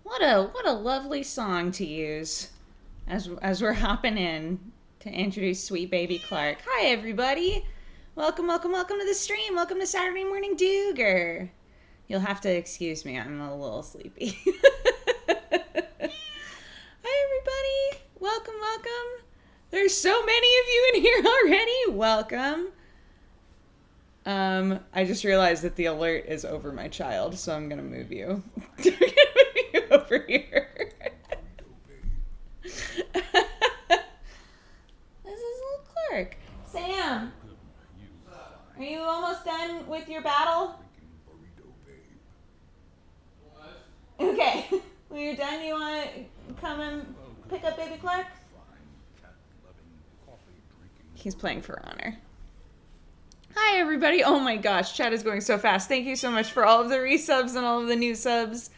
What a lovely song to use as we're hopping in to introduce sweet baby Clark. Hi everybody. Welcome to the stream. Welcome to Saturday Morning Dooger. You'll have to excuse me. I'm a little sleepy. Hi everybody. Welcome. There's so many of you in here already. Welcome. I just realized that the alert is over my child, so I'm gonna move you. I'm gonna move you over here. This is little Clark. Sam, are you almost done with your battle? Okay. When you're done, you want to come and pick up baby Clark? He's playing for honor. Hi, everybody. Oh my gosh, chat is going so fast. Thank you so much for all of the resubs and all of the new subs.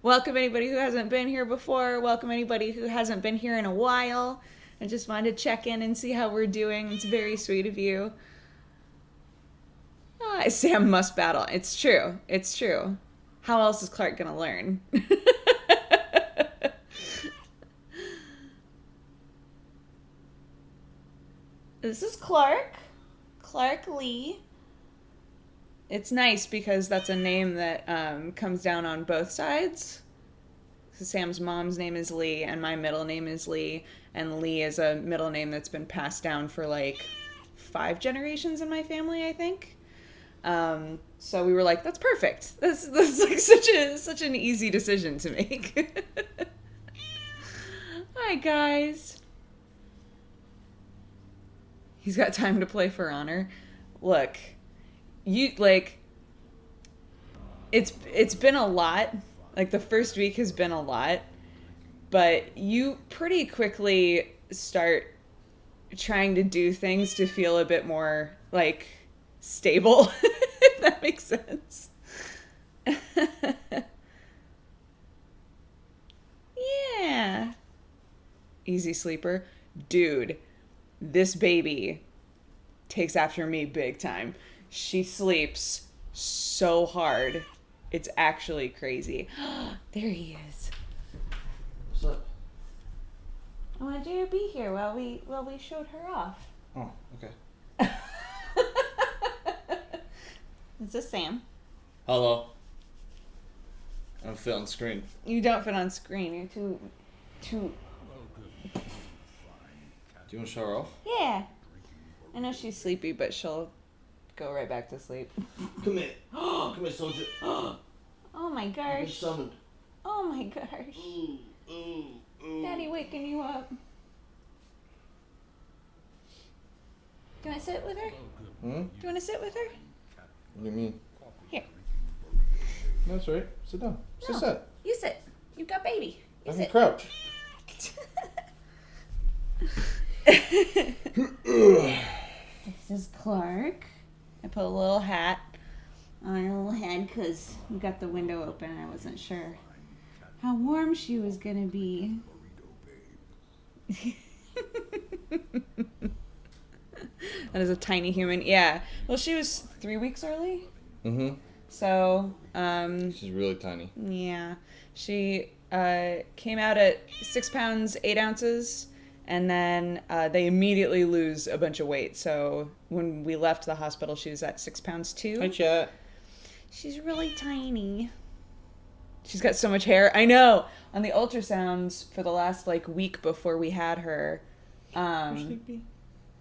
Welcome anybody who hasn't been here before. Welcome anybody who hasn't been here in a while. I just wanted to check in and see how we're doing. It's very sweet of you. Sam must battle. It's true. It's true. How else is Clark going to learn? This is Clark. Clark Lee. It's nice because that's a name that comes down on both sides. So Sam's mom's name is Lee, and my middle name is Lee. And Lee is a middle name that's been passed down for like 5 generations in my family, I think. So we were like, that's perfect. That's like such an easy decision to make. Hi, guys. He's got time to play for honor. Look, you like it's been a lot. Like the first week has been a lot, but you pretty quickly start trying to do things to feel a bit more like stable, if that makes sense. Yeah. Easy sleeper. Dude. This baby takes after me big time. She sleeps so hard. It's actually crazy. There he is. What's up? I wanted you to be here while we showed her off. Oh, okay. This is Sam. Hello. I don't fit on screen. You don't fit on screen. You're too. Do you want to show her off? Yeah. I know she's sleepy, but she'll go right back to sleep. Come here. Come here, soldier. Oh my You've been gosh. summoned. Oh my gosh. Daddy waking you up. Do you want to sit with her? Hmm? Do you want to sit with her? What do you mean? Here. That's right. Sit down. No. Sit. You sit. You've got baby. You I can sit. crouch. This is Clark. I put a little hat on her little head because we got the window open and I wasn't sure how warm she was going to be. That is a tiny human. Yeah. Well, she was 3 weeks early. Mm-hmm. So, She's really tiny. yeah. She came out at 6 pounds, 8 ounces. And then they immediately lose a bunch of weight. So when we left the hospital, she was at 6 pounds 2. Hi, chat. She's really tiny. She's got so much hair. I know. On the ultrasounds for the last week before we had her,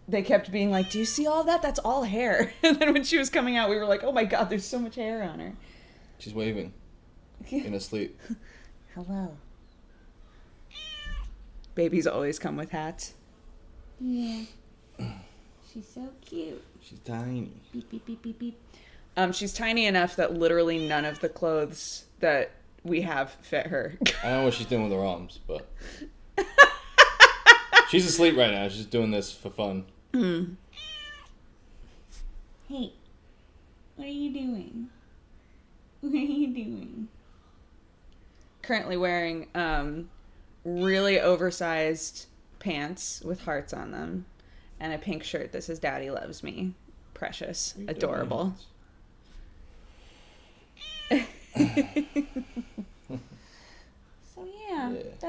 they kept being like, "Do you see all that? That's all hair." And then when she was coming out, we were like, "Oh my God, there's so much hair on her." She's waving in her sleep. Hello. Babies always come with hats. Yeah. She's so cute. She's tiny. Beep, beep, beep, beep, beep. She's tiny enough that literally none of the clothes that we have fit her. I don't know what she's doing with her arms, but she's asleep right now. She's doing this for fun. Hey, what are you doing? What are you doing? Currently wearing really oversized pants with hearts on them and a pink shirt that says "Daddy loves me." Precious, adorable.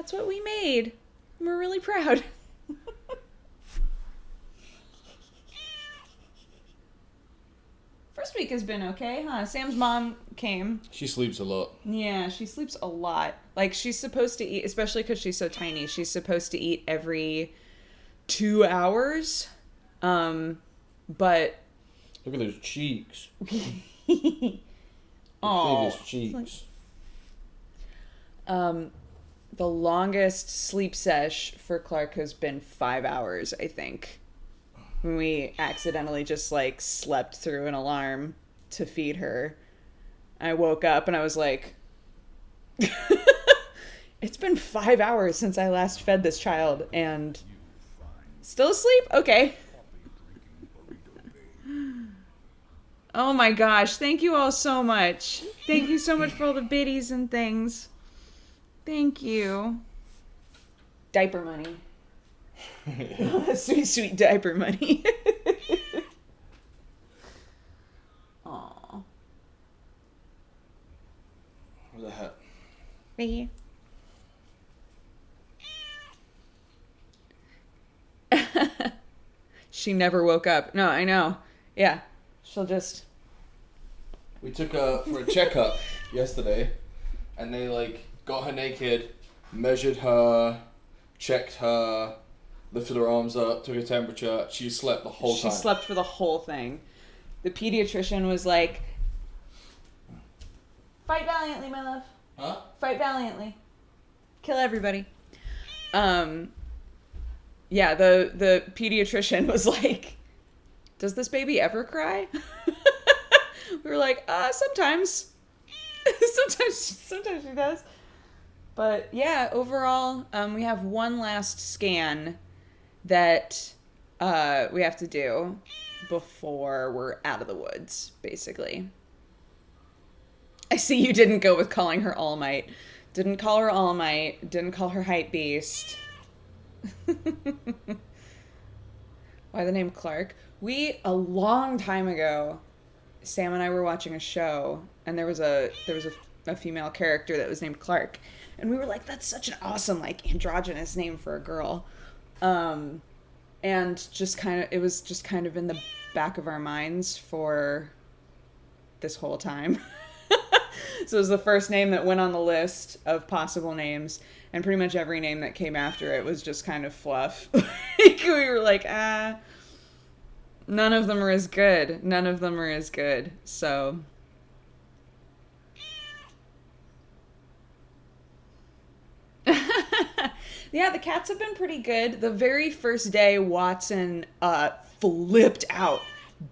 That's what we made. We're really proud. First week has been okay, huh? Sam's mom came. She sleeps a lot. Yeah, she sleeps a lot. Like, she's supposed to eat, especially because she's so tiny, she's supposed to eat every 2 hours. But... Look at those cheeks. Oh, biggest cheeks. The longest sleep sesh for Clark has been 5 hours, I think. When we accidentally just, like, slept through an alarm to feed her. I woke up and I was like, it's been 5 hours since I last fed this child and still asleep? Okay. Oh my gosh, thank you all so much. Thank you so much for all the biddies and things. Thank you. Diaper money. Sweet, sweet diaper money. Aww. Where's the hat? Right here. She never woke up. No, I know. Yeah. She'll just... We took her for a checkup yesterday, and they, like, got her naked, measured her, checked her, lifted her arms up, took her temperature. She slept the whole time. She slept for the whole thing. The pediatrician was like, fight valiantly, my love. Huh? Fight valiantly. Kill everybody. Yeah, the pediatrician was like, does this baby ever cry? We were like, sometimes. Sometimes she does. But yeah, overall, we have one last scan that we have to do before we're out of the woods, basically. I see you didn't go with calling her All Might. Didn't call her All Might. Didn't call her Hype Beast. Why the name Clark? A long time ago, Sam and I were watching a show, and there was a female character that was named Clark. And we were like, that's such an awesome, like, androgynous name for a girl. And it was just kind of in the back of our minds for this whole time. So it was the first name that went on the list of possible names, and pretty much every name that came after it was just kind of fluff. We were like, none of them are as good. None of them are as good. So... Yeah, the cats have been pretty good. The very first day, Watson flipped out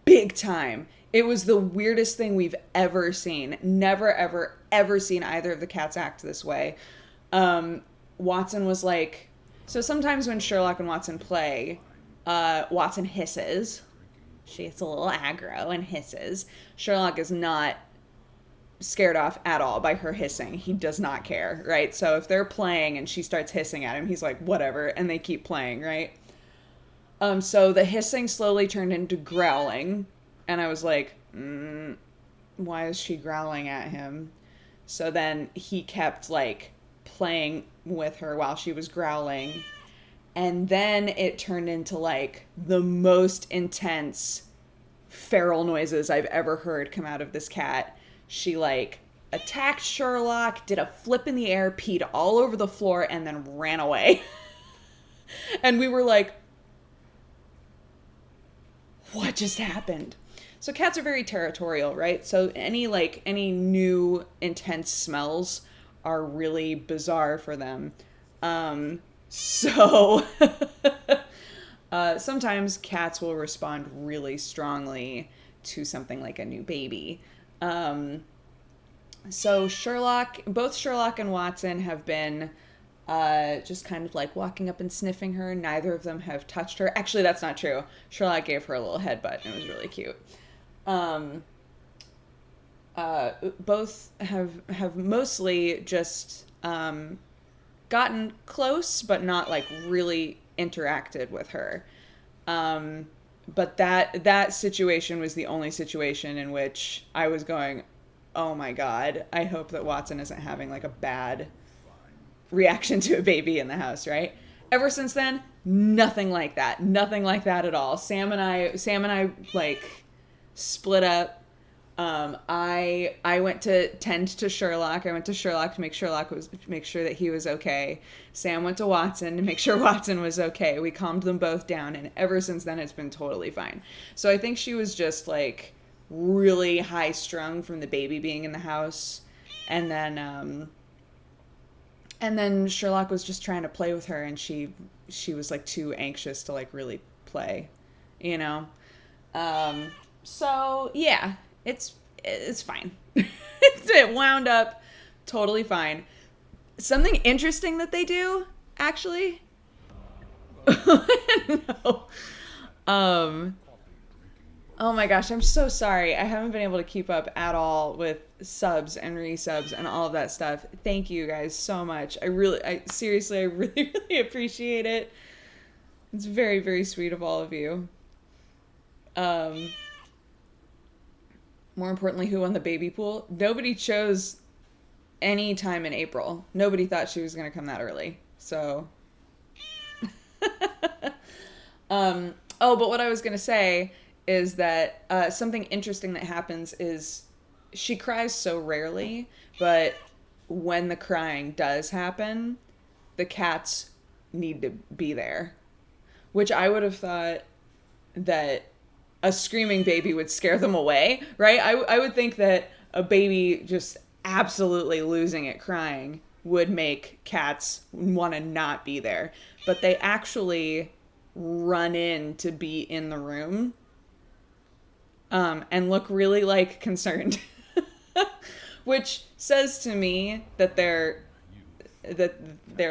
big time. It was the weirdest thing we've ever seen. Never, ever, ever seen either of the cats act this way. Watson was like... So sometimes when Sherlock and Watson play, Watson hisses. She gets a little aggro and hisses. Sherlock is not scared off at all by her hissing. He does not care, right? So if they're playing and she starts hissing at him, he's like, whatever, and they keep playing, right? So the hissing slowly turned into growling, and I was like, why is she growling at him? So then he kept, like, playing with her while she was growling, and then it turned into, like, the most intense feral noises I've ever heard come out of this cat. She, like, attacked Sherlock, did a flip in the air, peed all over the floor, and then ran away. And we were like, what just happened? So cats are very territorial, right? So any new intense smells are really bizarre for them. Sometimes cats will respond really strongly to something like a new baby. So both Sherlock and Watson have been just kind of like walking up and sniffing her. Neither of them have touched her. Actually, that's not true. Sherlock gave her a little headbutt, and it was really cute. Both have mostly just gotten close, but not like really interacted with her. But that situation was the only situation in which I was going, oh my God, I hope that Watson isn't having like a bad reaction to a baby in the house, right? Ever since then, nothing like that. Nothing like that at all. Sam and I like split up. I went to tend to Sherlock. I went to Sherlock to make sure that he was okay. Sam went to Watson to make sure Watson was okay. We calmed them both down, and ever since then it's been totally fine. So I think she was just like really high strung from the baby being in the house, and then Sherlock was just trying to play with her, and she was like too anxious to like really play, you know. So yeah. It's fine. It wound up totally fine. Something interesting that they do, actually. No. Oh my gosh, I'm so sorry. I haven't been able to keep up at all with subs and resubs and all of that stuff. Thank you guys so much. Seriously, I really, really appreciate it. It's very, very sweet of all of you. More importantly, who won the baby pool? Nobody chose any time in April. Nobody thought she was going to come that early. So, but what I was going to say is that something interesting that happens is she cries so rarely, but when the crying does happen, the cats need to be there, which I would have thought that a screaming baby would scare them away, right? I would think that a baby just absolutely losing it crying would make cats want to not be there. But they actually run in to be in the room and look really like concerned, which says to me that they're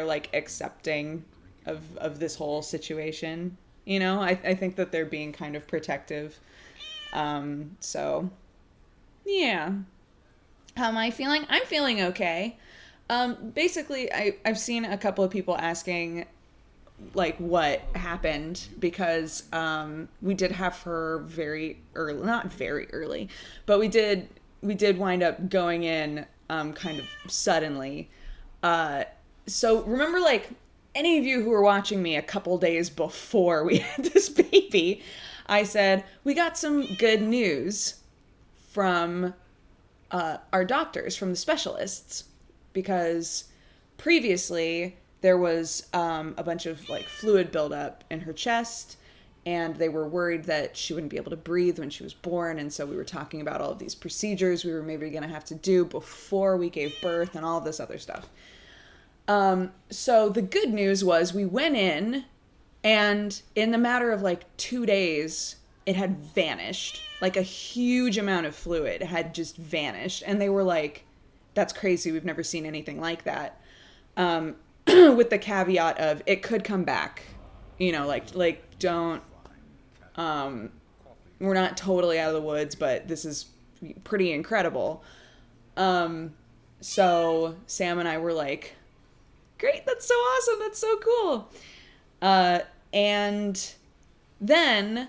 like accepting of this whole situation. You know, I think that they're being kind of protective. So, yeah. How am I feeling? I'm feeling okay. Basically, I've seen a couple of people asking, like, what happened, because we did have her very early, not very early, but we did wind up going in kind of suddenly. So remember, like, any of you who were watching me a couple days before we had this baby, I said, we got some good news from our doctors, from the specialists, because previously there was a bunch of like fluid buildup in her chest, and they were worried that she wouldn't be able to breathe when she was born. And so we were talking about all of these procedures we were maybe going to have to do before we gave birth and all this other stuff. So the good news was we went in, and in the matter of like 2 days, it had vanished. Like a huge amount of fluid had just vanished. And they were like, that's crazy. We've never seen anything like that. With the caveat of it could come back, you know, like don't, we're not totally out of the woods, but this is pretty incredible. So Sam and I were like, great, that's so awesome, that's so cool. And then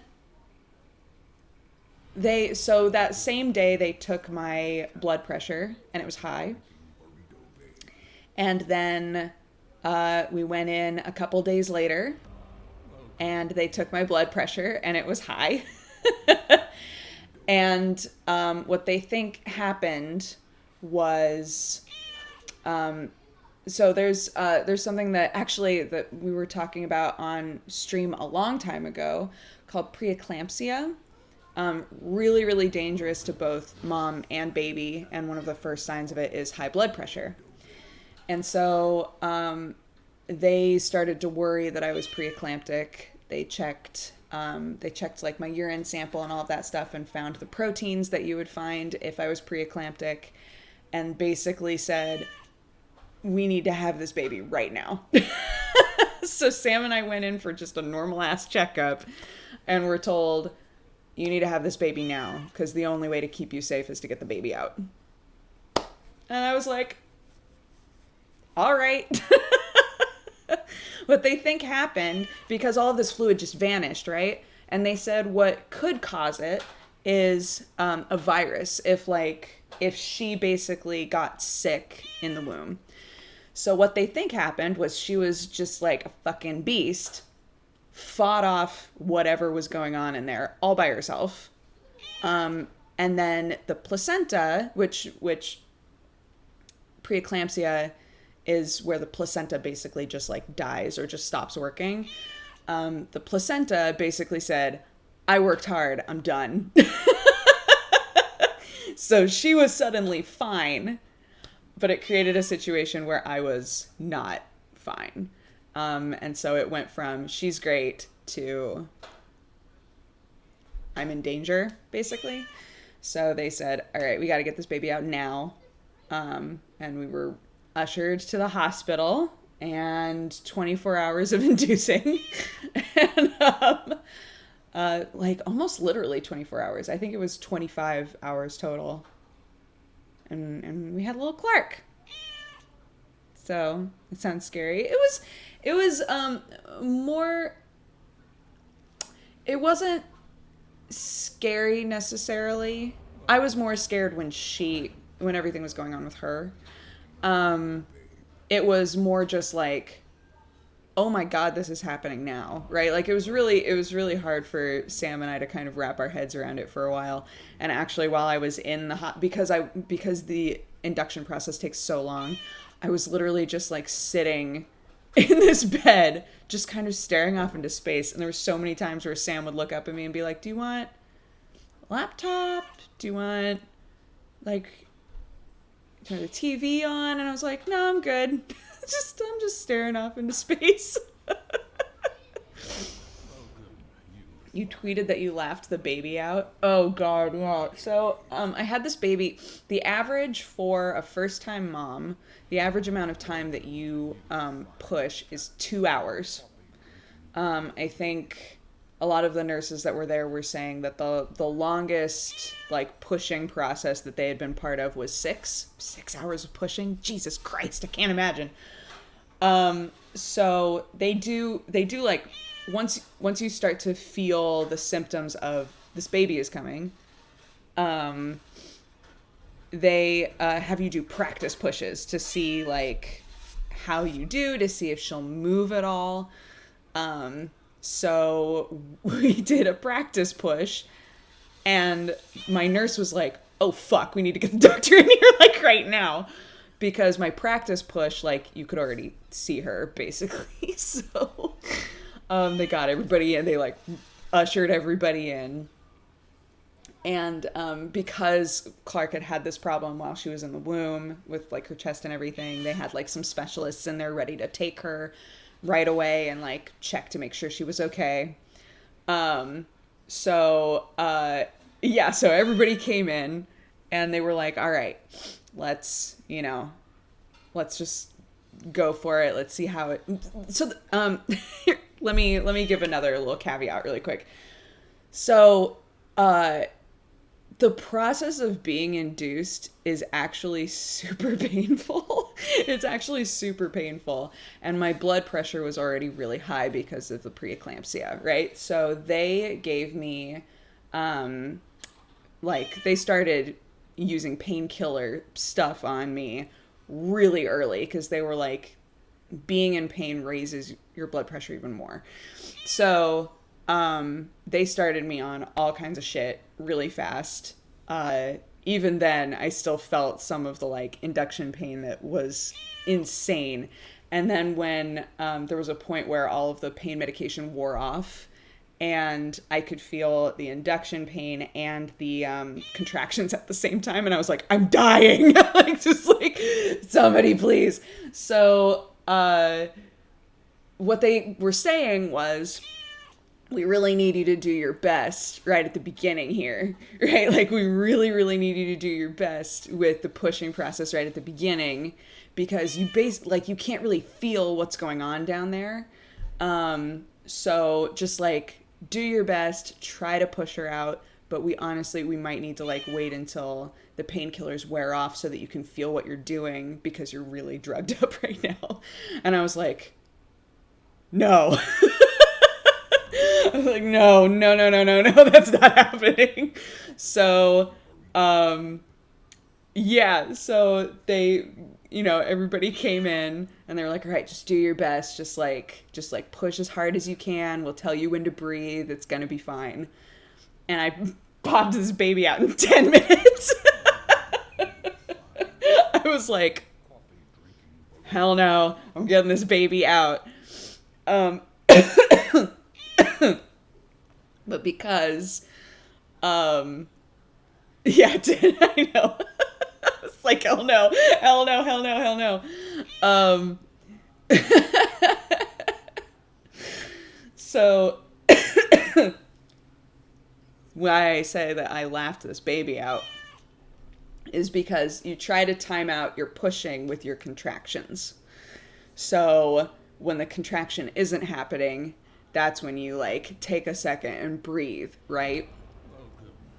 so that same day they took my blood pressure, and it was high. And then we went in a couple days later, and they took my blood pressure, and it was high. And what they think happened was, so there's something that we were talking about on stream a long time ago called preeclampsia. Really, really dangerous to both mom and baby, and one of the first signs of it is high blood pressure. And so they started to worry that I was preeclamptic. They checked like my urine sample and all of that stuff, and found the proteins that you would find if I was preeclamptic, and basically said, we need to have this baby right now. So Sam and I went in for just a normal ass checkup, and we're told, you need to have this baby now, because the only way to keep you safe is to get the baby out. And I was like, all right. What they think happened, because all of this fluid just vanished, right? And they said what could cause it is a virus, if she basically got sick in the womb. So what they think happened was she was just like a fucking beast, fought off whatever was going on in there all by herself. And then the placenta, which preeclampsia is where the placenta basically just like dies or just stops working. The placenta basically said, I worked hard, I'm done. So she was suddenly fine, but it created a situation where I was not fine. And so it went from she's great to I'm in danger, basically. So they said, all right, we got to get this baby out now. And we were ushered to the hospital and 24 hours of inducing. And like almost literally 24 hours. I think it was 25 hours total. And we had little Clark. So it sounds scary. It was more, it wasn't scary necessarily. I was more scared when everything was going on with her. It was more just like, oh my God, this is happening now, right? Like it was really hard for Sam and I to kind of wrap our heads around it for a while. And actually, while I was in the because the induction process takes so long, I was literally just like sitting in this bed, just kind of staring off into space. And there were so many times where Sam would look up at me and be like, "Do you want a laptop? Do you want like turn the TV on?" And I was like, "No, I'm good." I'm just staring off into space. You tweeted that you laughed the baby out. Oh God, yeah. So I had this baby. The average for a first-time mom, the average amount of time that you push is 2 hours. I think a lot of the nurses that were there were saying that the longest like pushing process that they had been part of was 6 hours of pushing. Jesus Christ, I can't imagine. So they do like once you start to feel the symptoms of this baby is coming, they have you do practice pushes to see like how you do, to see if she'll move at all. So we did a practice push and my nurse was like, "Oh fuck, we need to get the doctor in here like right now." Because my practice push, like, you could already see her, basically. So they got everybody in. They, like, ushered everybody in. And because Clark had this problem while she was in the womb with, like, her chest and everything, they had, like, some specialists in there ready to take her right away and, like, check to make sure she was okay. So everybody came in, and they were like, all right, let's just go for it. Let's see how it, so, here, let me give another little caveat really quick. So, the process of being induced is actually super painful. It's actually super painful. And my blood pressure was already really high because of the preeclampsia, right? So they gave me, they started using painkiller stuff on me really early because they were like, being in pain raises your blood pressure even more. So they started me on all kinds of shit really fast. Even then, I still felt some of the like induction pain that was insane. And then when there was a point where all of the pain medication wore off, and I could feel the induction pain and the contractions at the same time. And I was like, I'm dying. Like, just like, somebody please. So what they were saying was, we really need you to do your best right at the beginning here, right? Like, we really, really need you to do your best with the pushing process right at the beginning, because you you can't really feel what's going on down there. So just like, do your best, try to push her out, but we might need to like wait until the painkillers wear off so that you can feel what you're doing, because you're really drugged up right now. And I was like, no. I was like, no, that's not happening. So, Yeah, so everybody came in and they were like, all right, just do your best. Just like push as hard as you can. We'll tell you when to breathe. It's going to be fine. And I popped this baby out in 10 minutes. I was like, hell no, I'm getting this baby out. But because, yeah, I know. It's like, hell no, hell no, hell no, hell no. So, why I say that I laughed this baby out is because you try to time out your pushing with your contractions. So, when the contraction isn't happening, that's when you, like, take a second and breathe, right?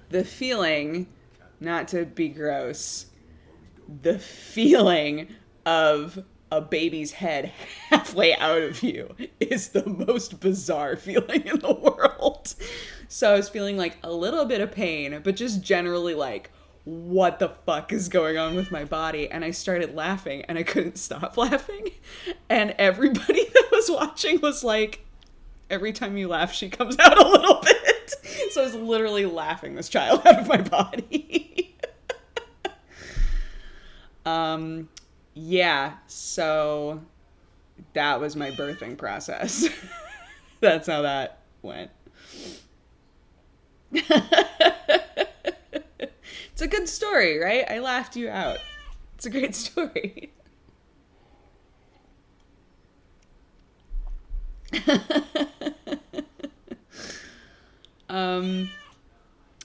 The feeling, not to be gross, the feeling of a baby's head halfway out of you is the most bizarre feeling in the world. So I was feeling like a little bit of pain, but just generally like, what the fuck is going on with my body? And I started laughing and I couldn't stop laughing. And everybody that was watching was like, every time you laugh, she comes out a little bit. So I was literally laughing this child out of my body. Yeah, so that was my birthing process. That's how that went. It's a good story, right? I laughed you out. It's a great story.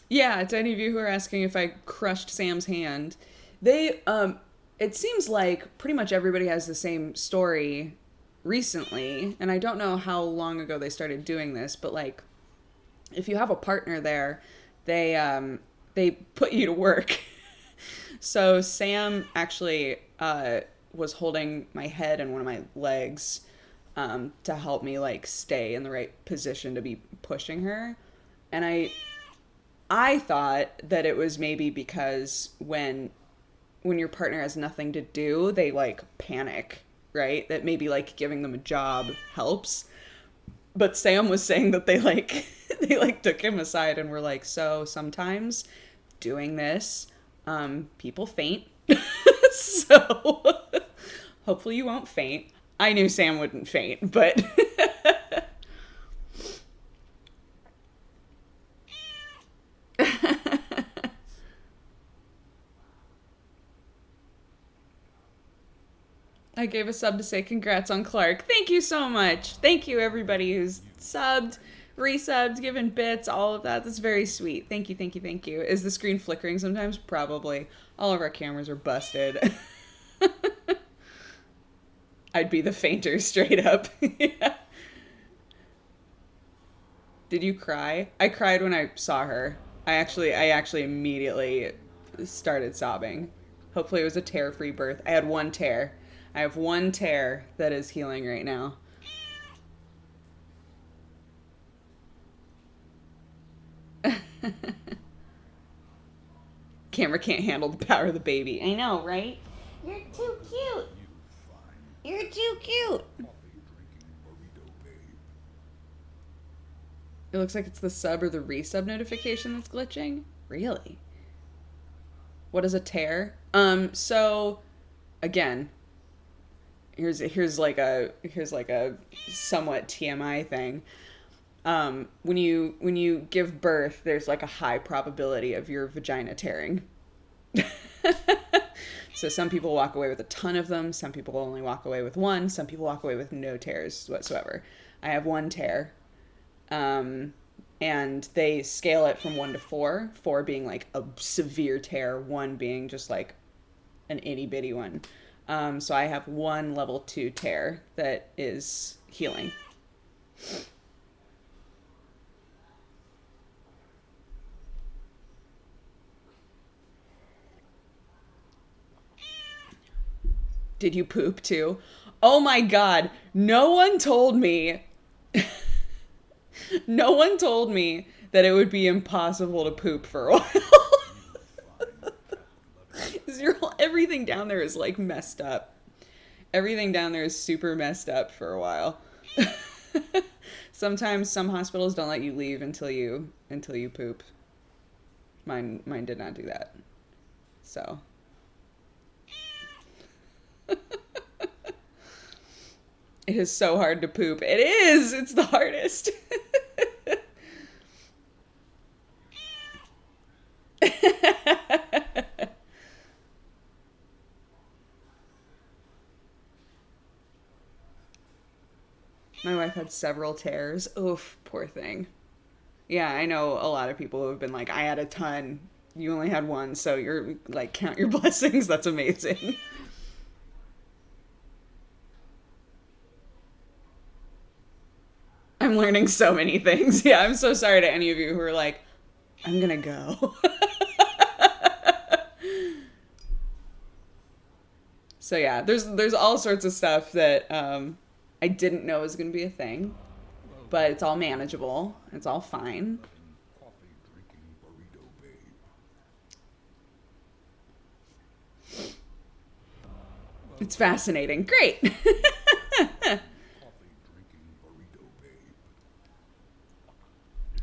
Yeah, to any of you who are asking if I crushed Sam's hand, it seems like pretty much everybody has the same story recently, and I don't know how long ago they started doing this, but like, if you have a partner there, they put you to work. So Sam actually was holding my head and one of my legs to help me like stay in the right position to be pushing her, and I thought that it was maybe because when your partner has nothing to do, they like panic, right? That maybe like giving them a job helps. But Sam was saying that they took him aside and were like, so sometimes doing this, people faint. So hopefully you won't faint. I knew Sam wouldn't faint, but I gave a sub to say congrats on Clark. Thank you so much. Thank you, everybody who's subbed, resubbed, given bits, all of that. That's very sweet. Thank you, thank you, thank you. Is the screen flickering sometimes? Probably. All of our cameras are busted. I'd be the fainter, straight up. Yeah. Did you cry? I cried when I saw her. I actually immediately started sobbing. Hopefully it was a tear-free birth. I had one tear. I have one tear that is healing right now. Camera can't handle the power of the baby. I know, right? You're too cute. You're too cute. It looks like it's the sub or the resub notification that's glitching. Really? What is a tear? So again, here's like a somewhat TMI thing. When you give birth, there's like a high probability of your vagina tearing. So some people walk away with a ton of them. Some people only walk away with one. Some people walk away with no tears whatsoever. I have one tear. And they scale it from 1 to 4. 4 being like a severe tear. 1 being just like an itty bitty one. So I have 1 level 2 tear that is healing. Did you poop too? Oh my God. No one told me that it would be impossible to poop for a while. 0 Everything down there is like messed up. Everything down there is super messed up for a while. Sometimes some hospitals don't let you leave until you poop. Mine did not do that. So it is so hard to poop. It is. It's the hardest. My wife had several tears. Oof, poor thing. Yeah, I know a lot of people who have been like, I had a ton. You only had one, so you're like, count your blessings. That's amazing. I'm learning so many things. Yeah, I'm so sorry to any of you who are like, I'm gonna go. So yeah, there's all sorts of stuff that I didn't know was gonna be a thing, but it's all manageable. It's all fine. It's fascinating. Great.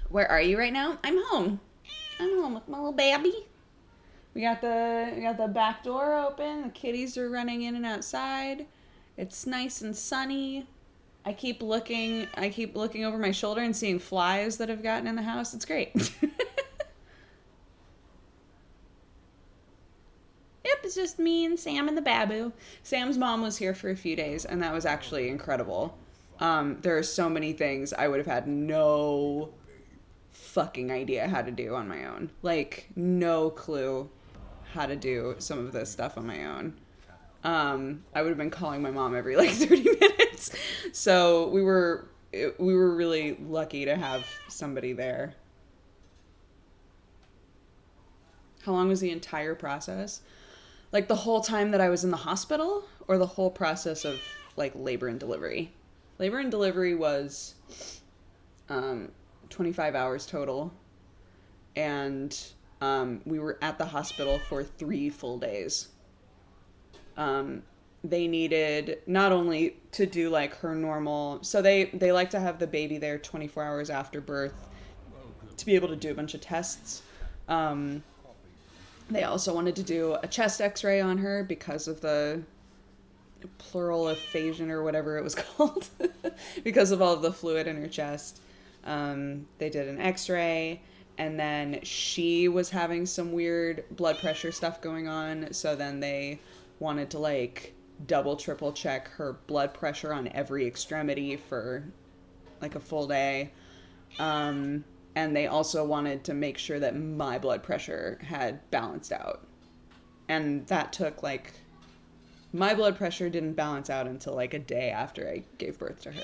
Where are you right now? I'm home. I'm home with my little baby. We got the back door open. The kitties are running in and outside. It's nice and sunny. I keep looking over my shoulder and seeing flies that have gotten in the house. It's great. Yep, it's just me and Sam and the babu. Sam's mom was here for a few days, and that was actually incredible. There are so many things I would have had no fucking idea how to do on my own. Like, no clue how to do some of this stuff on my own. I would have been calling my mom every like 30 minutes. So we were really lucky to have somebody there. How long was the entire process? Like the whole time that I was in the hospital, or the whole process of like labor and delivery? Labor and delivery was 25 hours total. And we were at the hospital for 3 full days. They needed not only to do like her normal, so they like to have the baby there 24 hours after birth to be able to do a bunch of tests. They also wanted to do a chest x-ray on her because of the pleural aphasia or whatever it was called, because of all of the fluid in her chest. They did an x-ray, and then she was having some weird blood pressure stuff going on, so then they wanted to like double triple check her blood pressure on every extremity for like a full day. And they also wanted to make sure that my blood pressure had balanced out. And that took like, my blood pressure didn't balance out until like a day after I gave birth to her.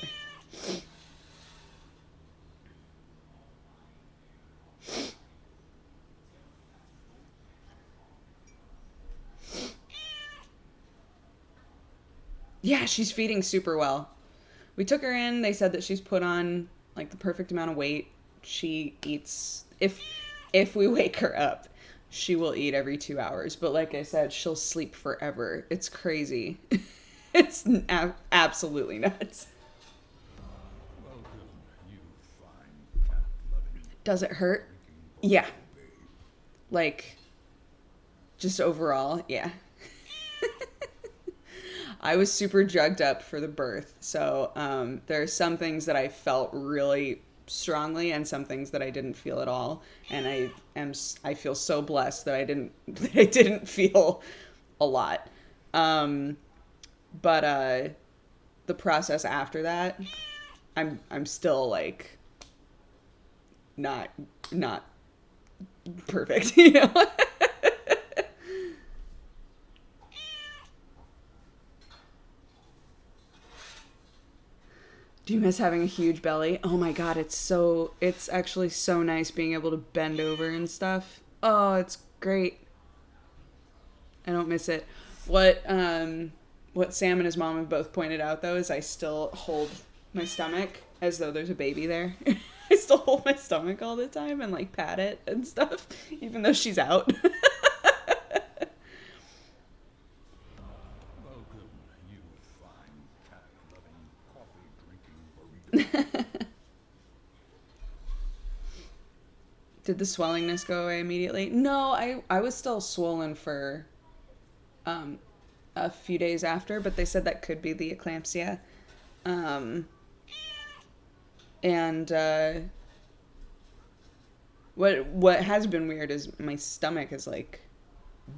Yeah, she's feeding super well. We took her in. They said that she's put on like the perfect amount of weight. She eats, if we wake her up, she will eat every 2 hours. But like I said, she'll sleep forever. It's crazy. It's absolutely nuts. Does it hurt? Yeah. Like, just overall, yeah. I was super drugged up for the birth, so there are some things that I felt really strongly and some things that I didn't feel at all, and I feel so blessed that I didn't feel a lot. But the process after that, I'm still like not perfect, you know. Do you miss having a huge belly? Oh my god, it's actually so nice being able to bend over and stuff. Oh, it's great. I don't miss it. What Sam and his mom have both pointed out though is I still hold my stomach as though there's a baby there. I still hold my stomach all the time and like pat it and stuff, even though she's out. Did the swellingness go away immediately? No, I was still swollen for a few days after, but they said that could be the eclampsia. And what has been weird is my stomach is like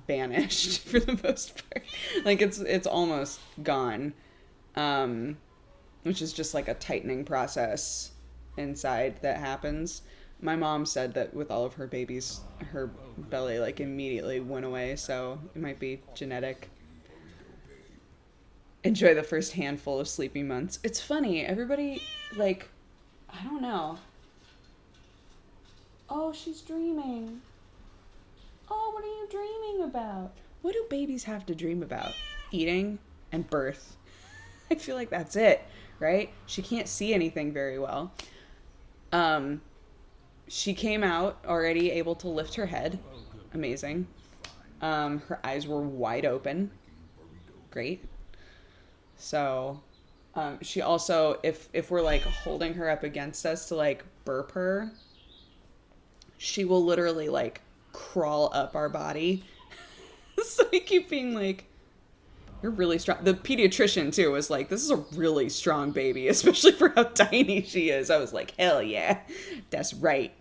banished for the most part. Like it's almost gone. Which is just like a tightening process inside that happens. My mom said that with all of her babies, her belly like immediately went away, so it might be genetic. Enjoy the first handful of sleepy months. It's funny, everybody, like, I don't know. Oh, she's dreaming. Oh, what are you dreaming about? What do babies have to dream about? Eating and birth. I feel like that's it, right? She can't see anything very well. She came out already able to lift her head. Amazing. Her eyes were wide open. Great. So, she also, if we're like holding her up against us to like burp her, she will literally like crawl up our body. So we keep being like, you're really strong. The pediatrician too was like, this is a really strong baby, especially for how tiny she is. I was like, hell yeah, that's right.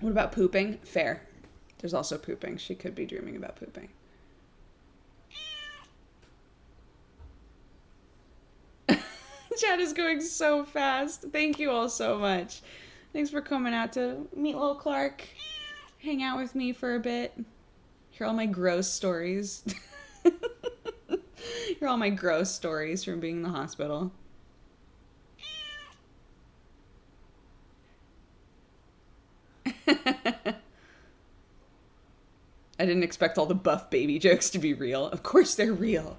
What about pooping? Fair. There's also pooping. She could be dreaming about pooping. Chat is going so fast. Thank you all so much. Thanks for coming out to meet little Clark. Hang out with me for a bit. Hear all my gross stories. Hear all my gross stories from being in the hospital. I didn't expect all the buff baby jokes to be real. Of course they're real.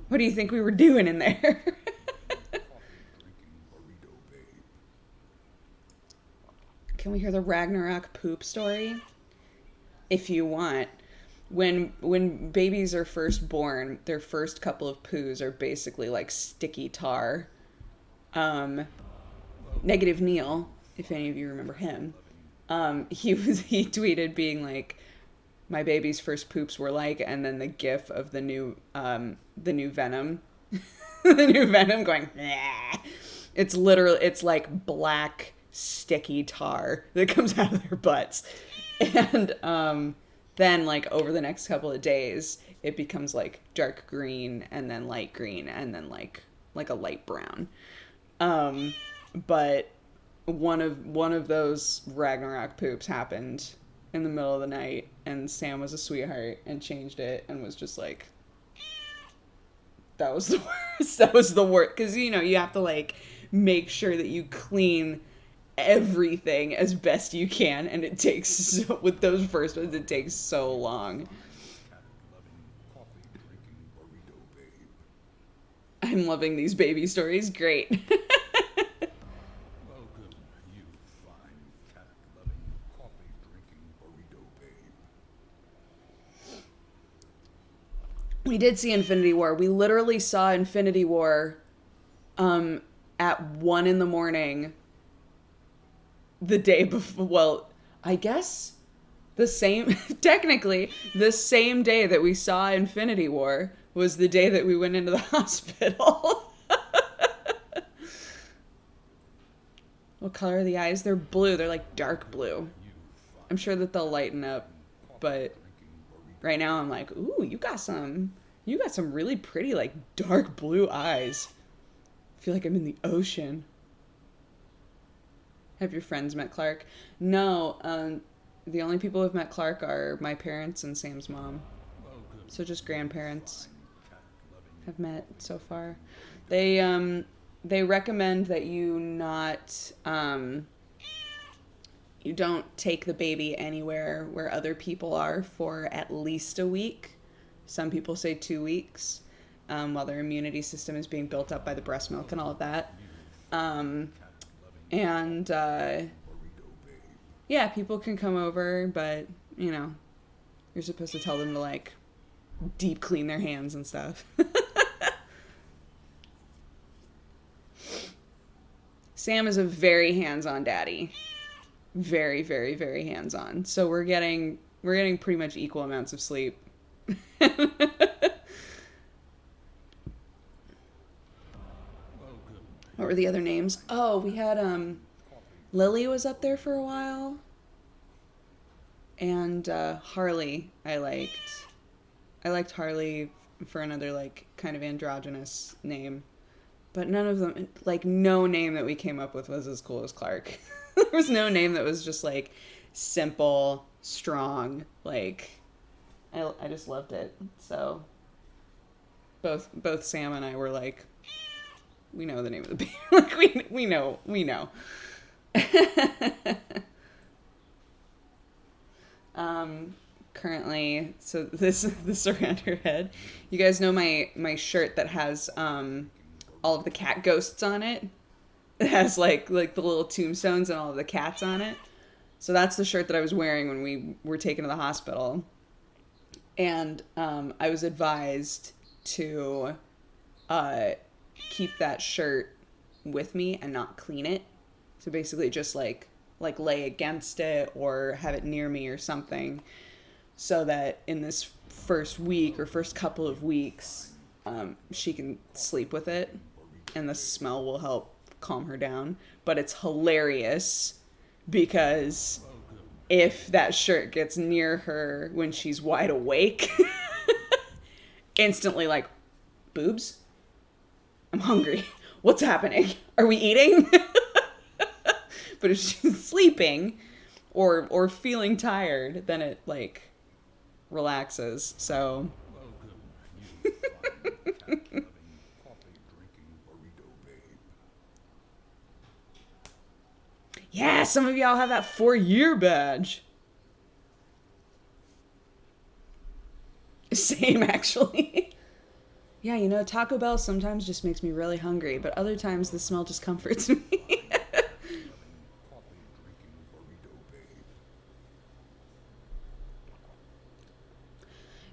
What do you think we were doing in there? Can we hear the Ragnarok poop story? If you want. When babies are first born, their first couple of poos are basically like sticky tar. Negative Neil, if any of you remember him, he tweeted being like, my baby's first poops were like, and then the gif of the new Venom, the new Venom going, nah. It's literally, it's like black sticky tar that comes out of their butts. And then like over the next couple of days, it becomes like dark green and then light green and then like a light brown. But one of those Ragnarok poops happened in the middle of the night, and Sam was a sweetheart and changed it and was just like, that was the worst. That was the worst. Because, you know, you have to like make sure that you clean everything as best you can, and it takes so, with those first ones, it takes so long. I'm loving these baby stories. Great. We did see Infinity War. We literally saw Infinity War at 1 a.m. the day before. Well, I guess technically, the same day that we saw Infinity War was the day that we went into the hospital. What color are the eyes? They're blue. They're like dark blue. I'm sure that they'll lighten up, but right now I'm like, ooh, you got some really pretty like dark blue eyes. I feel like I'm in the ocean. Have your friends met Clark? No, the only people who've met Clark are my parents and Sam's mom. So just grandparents have met so far. They recommend that you not you don't take the baby anywhere where other people are for at least a week. Some people say 2 weeks, while their immunity system is being built up by the breast milk and all of that. Yeah, people can come over, but, you know, you're supposed to tell them to, like, deep clean their hands and stuff. Sam is a very hands-on daddy. Very, very, very hands-on. So we're getting pretty much equal amounts of sleep. What were the other names? Oh, we had Lily was up there for a while. And Harley I liked. I liked Harley for another like kind of androgynous name. But none of them, like no name that we came up with was as cool as Clark. There was no name that was just like simple, strong, like I just loved it. So both Sam and I were like, we know the name of the baby. Like we know. Currently, so this around her head. You guys know my shirt that has all of the cat ghosts on it. It has like the little tombstones and all of the cats on it. So that's the shirt that I was wearing when we were taken to the hospital. And I was advised to keep that shirt with me and not clean it. So basically just like lay against it or have it near me or something, so that in this first week or first couple of weeks, she can sleep with it and the smell will help calm her down. But it's hilarious because if that shirt gets near her when she's wide awake, instantly like, boobs? I'm hungry. What's happening? Are we eating? But if she's sleeping or feeling tired, then it like relaxes. So yeah, some of y'all have that 4-year badge. Same, actually. Yeah, you know, Taco Bell sometimes just makes me really hungry, but other times the smell just comforts me.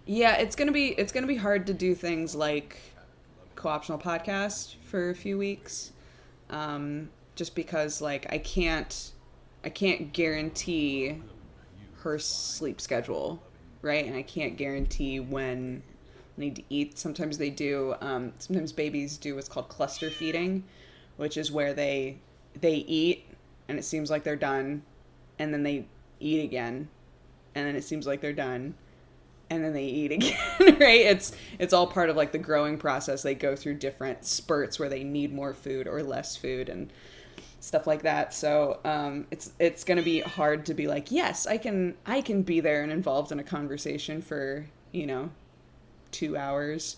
Yeah, it's gonna be hard to do things like co-optional podcast for a few weeks, just because like I can't guarantee her sleep schedule, right? And I can't guarantee when I need to eat. Sometimes they do. Sometimes babies do what's called cluster feeding, which is where they eat and it seems like they're done, and then they eat again, and then it seems like they're done, and then they eat again. Right? It's all part of like the growing process. They go through different spurts where they need more food or less food and stuff like that. So it's going to be hard to be like, yes, I can be there and involved in a conversation for 2 hours,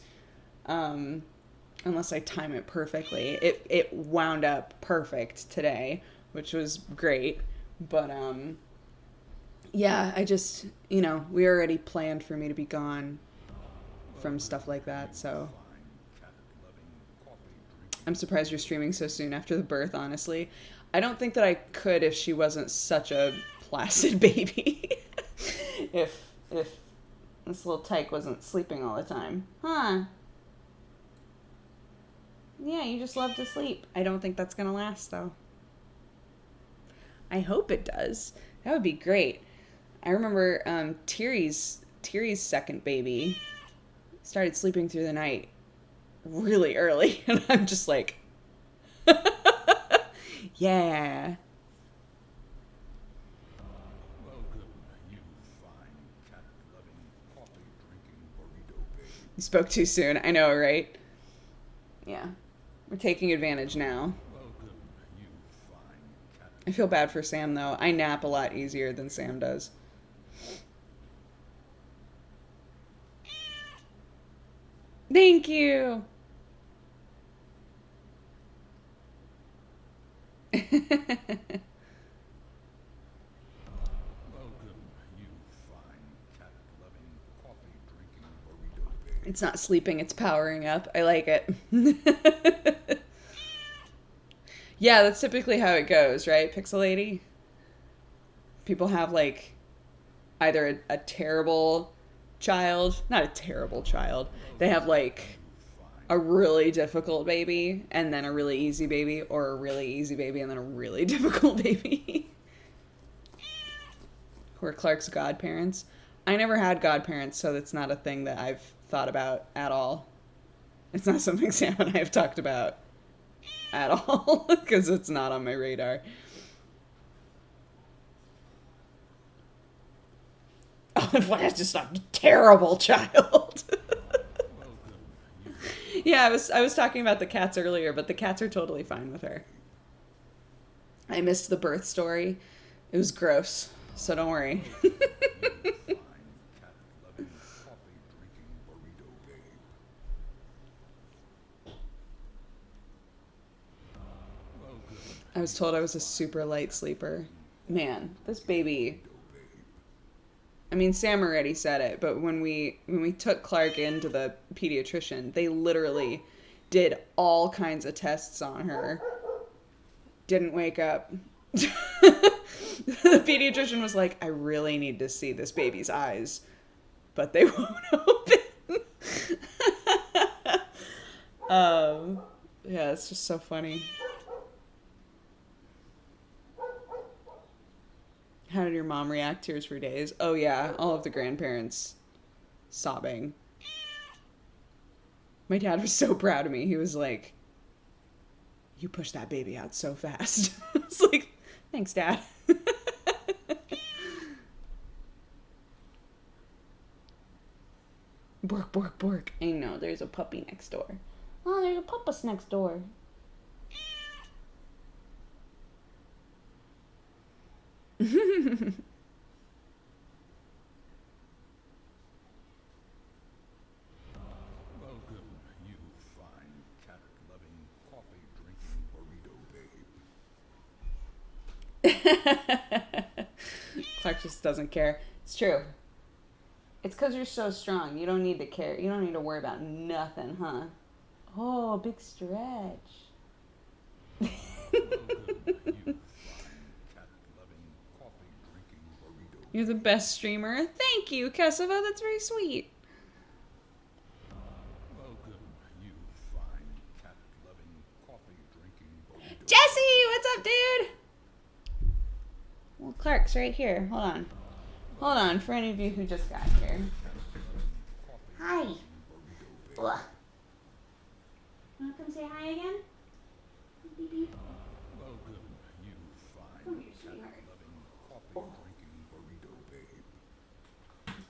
unless I time it perfectly. It wound up perfect today, which was great, but yeah, I just, we already planned for me to be gone from stuff like that, so I'm surprised you're streaming so soon after the birth, honestly. I don't think that I could if she wasn't such a placid baby. if this little tyke wasn't sleeping all the time. Huh. Yeah, you just love to sleep. I don't think that's gonna last, though. I hope it does. That would be great. I remember Tiri's second baby started sleeping through the night really early, and I'm just like, yeah. You spoke too soon. I know, right? Yeah. We're taking advantage now. I feel bad for Sam, though. I nap a lot easier than Sam does. Thank you. It's not sleeping, it's powering up. I like it. Yeah, that's typically how it goes, right, Pixel Lady? People have, like, either a terrible child, not a terrible child. They have, like, a really difficult baby and then a really easy baby, or a really easy baby and then a really difficult baby. Who are Clark's godparents. I never had godparents, so that's not a thing that I've thought about at all. It's not something Sam and I have talked about at all, because it's not on my radar. Oh, what just a terrible child. Yeah, I was talking about the cats earlier, but the cats are totally fine with her. I missed the birth story. It was gross, so don't worry. I was told I was a super light sleeper. Man, this baby... I mean, Sam already said it, but when we took Clark into the pediatrician, they literally did all kinds of tests on her. Didn't wake up. The pediatrician was like, I really need to see this baby's eyes, but they won't open. Yeah, it's just so funny. How did your mom react? Tears for days. Oh yeah, all of the grandparents sobbing. My dad was so proud of me. He was like, you pushed that baby out so fast. I was like, thanks, Dad. Bork, bork, bork. I know, there's a puppy next door. Oh, there's a puppus next door. Welcome, you fine cat-loving, coffee-drinking burrito babe. Clark just doesn't care. It's true. It's because you're so strong. You don't need to care. You don't need to worry about nothing, huh? Oh, big stretch. You're the best streamer. Thank you, Kesava. That's very sweet. Welcome, you fine cat-loving, coffee-drinking burrito. Jesse, what's up, dude? Well, Clark's right here. Hold on. Hold on, for any of you who just got here. Hi. Ugh. You want to come say hi again? Beep, beep. Welcome, you fine Come here, sweetheart. cat-loving, coffee-drinking burrito babe.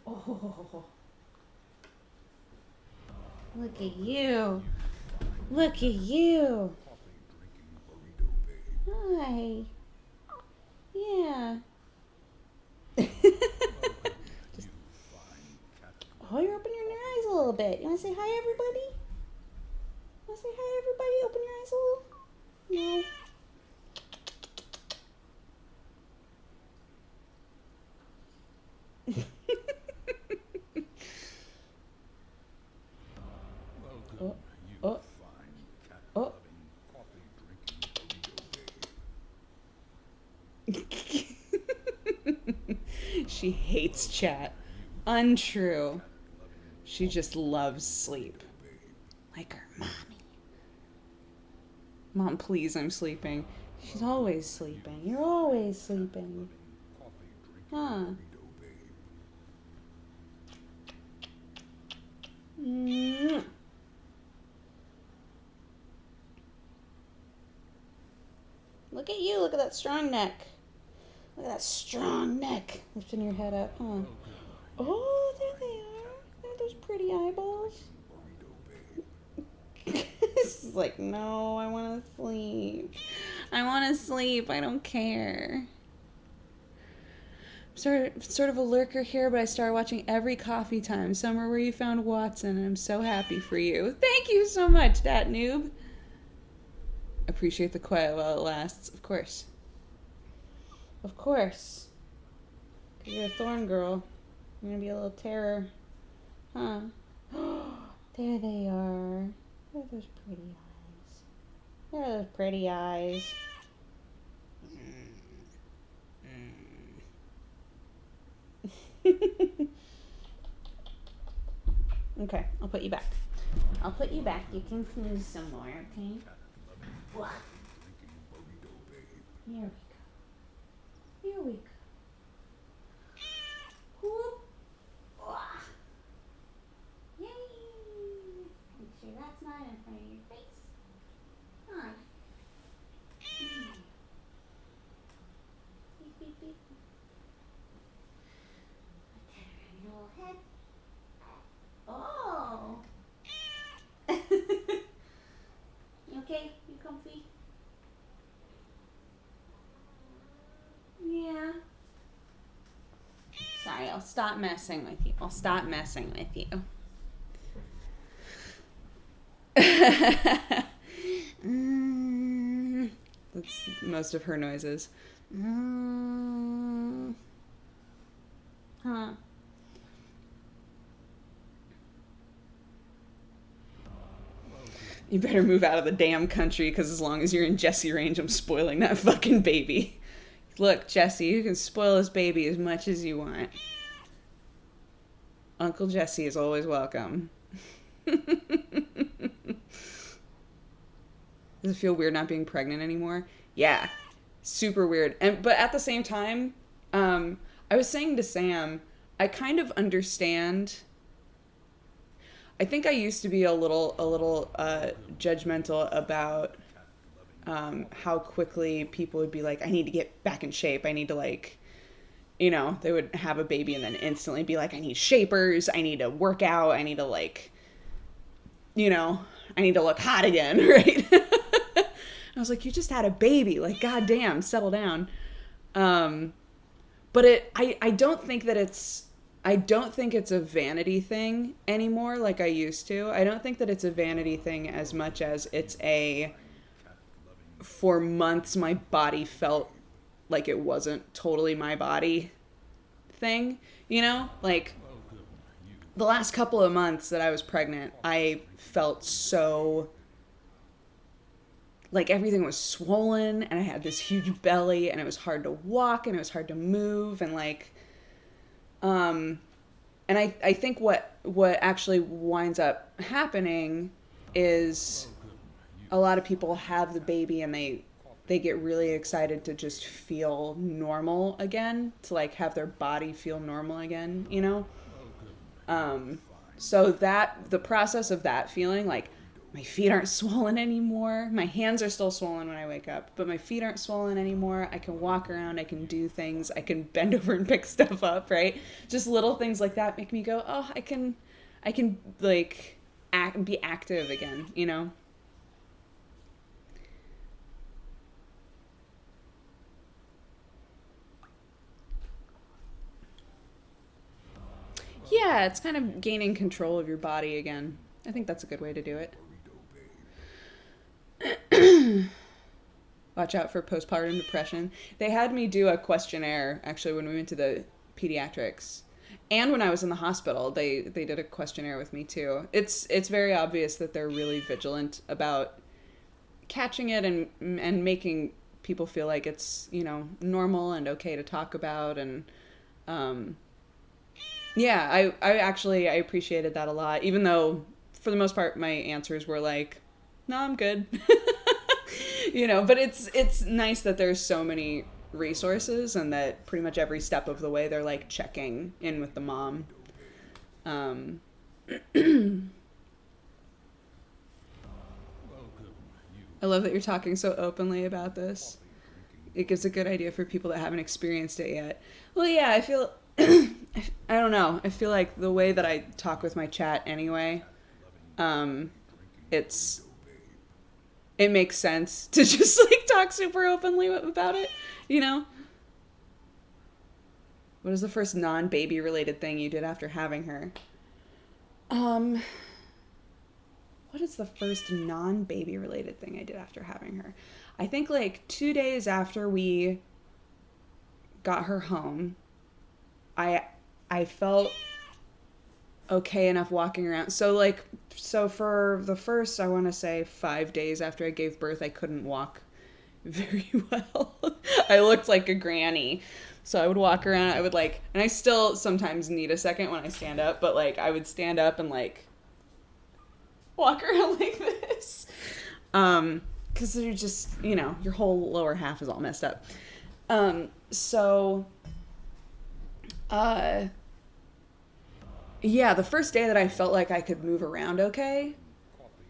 Oh. Look at you. Look at you. Coffee-drinking burrito babe. Hi. Yeah. Just, oh, you're opening your eyes a little bit. You want to say hi, everybody? Want to say hi, everybody? Open your eyes a little. No. Welcome, you oh. fine cat-loving, coffee-drinking burrito babe. She hates chat. Untrue. She just loves sleep. Like her mommy. Mom, please, I'm sleeping. She's always sleeping. You're always sleeping. Huh. Mm. Look at you. Look at that strong neck. Look at that strong neck. Lifting your head up, huh? Oh, there they are. There are those pretty eyeballs. This is like, no, I want to sleep. I want to sleep. I don't care. I'm sort of a lurker here, but I started watching every Coffee Time. Summer Where You Found Watson, and I'm so happy for you. Thank you so much, Dat Noob. Appreciate the quiet while it lasts, of course. Of course. 'Cause you're a thorn girl. You're gonna be a little terror. Huh? There they are. There are those pretty eyes. There are those pretty eyes. Okay, I'll put you back. I'll put you back. You can snooze some more, okay? What? Here we go. Here we go. Whoop. Wah. Yay! Make sure that's not in front of your face. Hi. Beep, beep, beep. Put that around your little head. Oh! You okay? You comfy? Yeah. Sorry, I'll stop messing with you. I'll stop messing with you. That's most of her noises. Huh. You better move out of the damn country, because as long as you're in Jesse range, I'm spoiling that fucking baby. Look, Jesse, you can spoil this baby as much as you want. Uncle Jesse is always welcome. Does it feel weird not being pregnant anymore? Yeah, super weird. But at the same time, I was saying to Sam, I kind of understand. I think I used to be a little judgmental about how quickly people would be like, I need to get back in shape. I need to, like, you know, they would have a baby and then instantly be like, I need shapers. I need to work out. I need to, like, you know, I need to look hot again, right? I was like, you just had a baby. Like, goddamn, settle down. But I don't think that I don't think it's a vanity thing anymore like I used to. I don't think that it's a vanity thing as much as it's for months my body felt like it wasn't totally my body thing, you know? Like, the last couple of months that I was pregnant, I felt so, like, everything was swollen, and I had this huge belly, and it was hard to walk, and it was hard to move, and, like, and I think what actually winds up happening is a lot of people have the baby and they get really excited to just feel normal again, to, like, have their body feel normal again, you know? So that, the process of that feeling, like, my feet aren't swollen anymore. My hands are still swollen when I wake up, but my feet aren't swollen anymore. I can walk around. I can do things. I can bend over and pick stuff up, right? Just little things like that make me go, oh, I can like, be active again, you know? Yeah, it's kind of gaining control of your body again. I think that's a good way to do it. Watch out for postpartum depression. They had me do a questionnaire, actually, when we went to the pediatrics. And when I was in the hospital, they did a questionnaire with me, too. It's very obvious that they're really vigilant about catching it and making people feel like it's, you know, normal and okay to talk about. And, yeah, I appreciated that a lot, even though, for the most part, my answers were like, no, I'm good. You know, but it's nice that there's so many resources and that pretty much every step of the way they're, like, checking in with the mom. I love that you're talking so openly about this. It gives a good idea for people that haven't experienced it yet. Well, yeah, I feel, I don't know. I feel like the way that I talk with my chat anyway, it makes sense to just, like, talk super openly about it, you know? What is the first non-baby related thing you did after having her? What is the first non-baby related thing I did after having her? I think, like, 2 days after we got her home, I felt okay enough walking around. So for the first, I want to say 5 days after I gave birth, I couldn't walk very well. I looked like a granny. So I would walk around, I would, like, and I still sometimes need a second when I stand up, but, like, I would stand up and, like, walk around like this. Because you're just, your whole lower half is all messed up. Yeah, the first day that I felt like I could move around okay,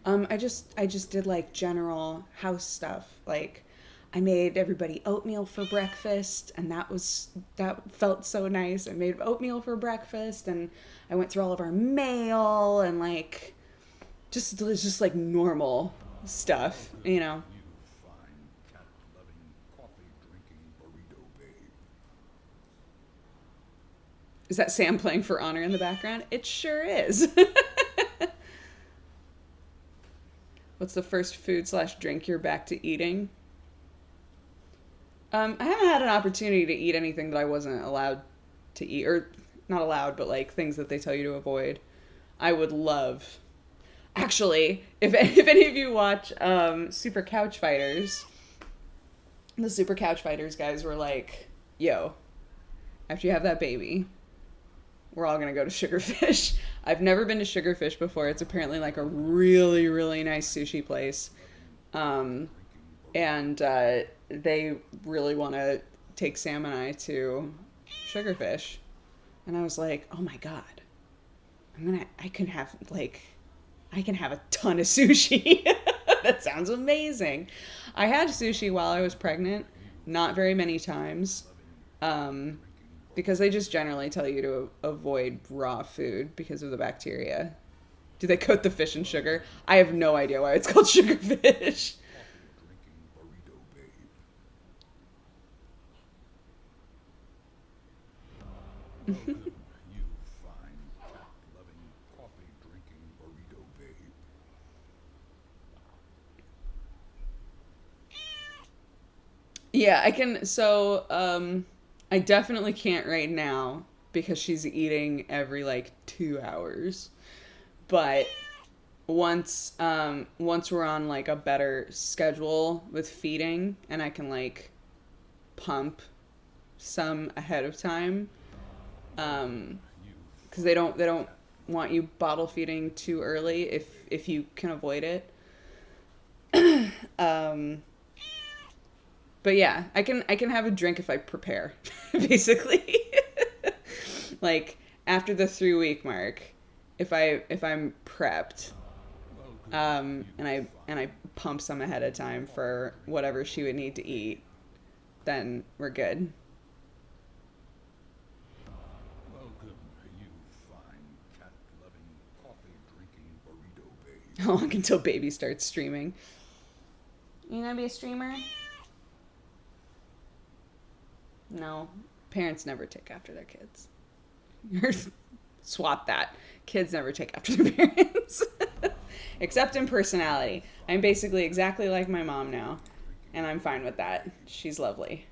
I just did like general house stuff. Like I made everybody oatmeal for breakfast, and that felt so nice. I made oatmeal for breakfast, and I went through all of our mail and like just like normal stuff, You fine, cat-loving, coffee-drinking burrito babe. Is that Sam playing For Honor in the background? It sure is. What's the first food/drink you're back to eating? I haven't had an opportunity to eat anything that I wasn't allowed to eat, or not allowed, but like things that they tell you to avoid. I would love, actually, if any of you watch Super Couch Fighters, the Super Couch Fighters guys were like, yo, after you have that baby, we're all going to go to Sugarfish. I've never been to Sugarfish before. It's apparently like a really, really nice sushi place. And they really want to take Sam and I to Sugarfish. And I was like, oh my God, I can have a ton of sushi. That sounds amazing. I had sushi while I was pregnant, not very many times. Because they just generally tell you to avoid raw food because of the bacteria. Do they coat the fish in sugar? I have no idea why it's called sugarfish. You fine, cat-loving, coffee-drinking burrito babe. Yeah, I can. So, I definitely can't right now because she's eating every like 2 hours. But once we're on like a better schedule with feeding, and I can like pump some ahead of time, because they don't want you bottle feeding too early if you can avoid it. But yeah, I can have a drink if I prepare, basically. Like after the 3-week mark, if I'm prepped, and I pump some ahead of time for whatever she would need to eat, then we're good. Welcome, you fine, cat-loving, coffee-drinking burrito babe. How long until baby starts streaming? You gonna be a streamer? No, parents never take after their kids. Swap that. Kids never take after their parents. Except in personality. I'm basically exactly like my mom now, and I'm fine with that. She's lovely.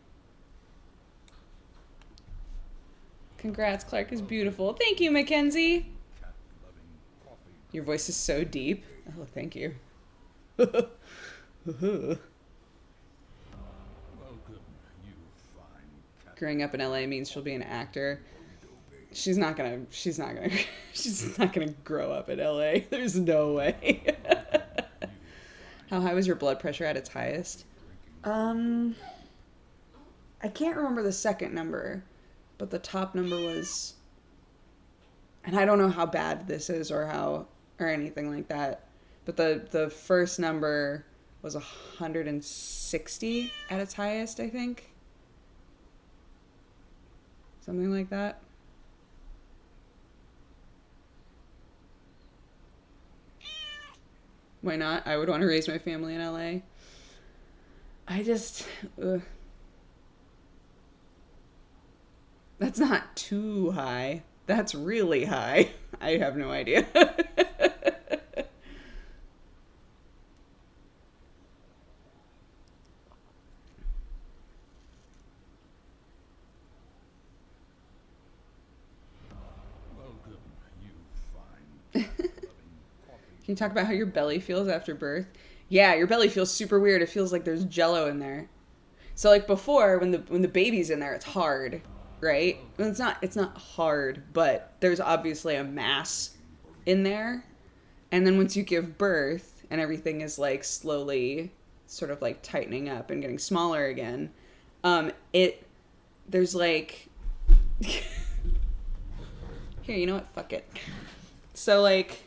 Congrats, Clark is beautiful. Thank you, Mackenzie. Your voice is so deep. Oh, thank you. Welcome, you fine, cat. Growing up in LA means she'll be an actor. She's not gonna grow up in LA. There's no way. How high was your blood pressure at its highest? I can't remember the second number, but the top number was, and I don't know how bad this is or anything like that, but the first number was 160 at its highest, I think. Something like that. Why not? I would want to raise my family in LA. That's not too high. That's really high. I have no idea. Welcome, you fine, cat-loving, coffee. Can you talk about how your belly feels after birth? Yeah, your belly feels super weird. It feels like there's jello in there. So like before, when the baby's in there, it's hard, right? Well, it's not hard, but there's obviously a mass in there. And then once you give birth and everything is like slowly sort of like tightening up and getting smaller again, there's like, here, you know what? Fuck it. So like,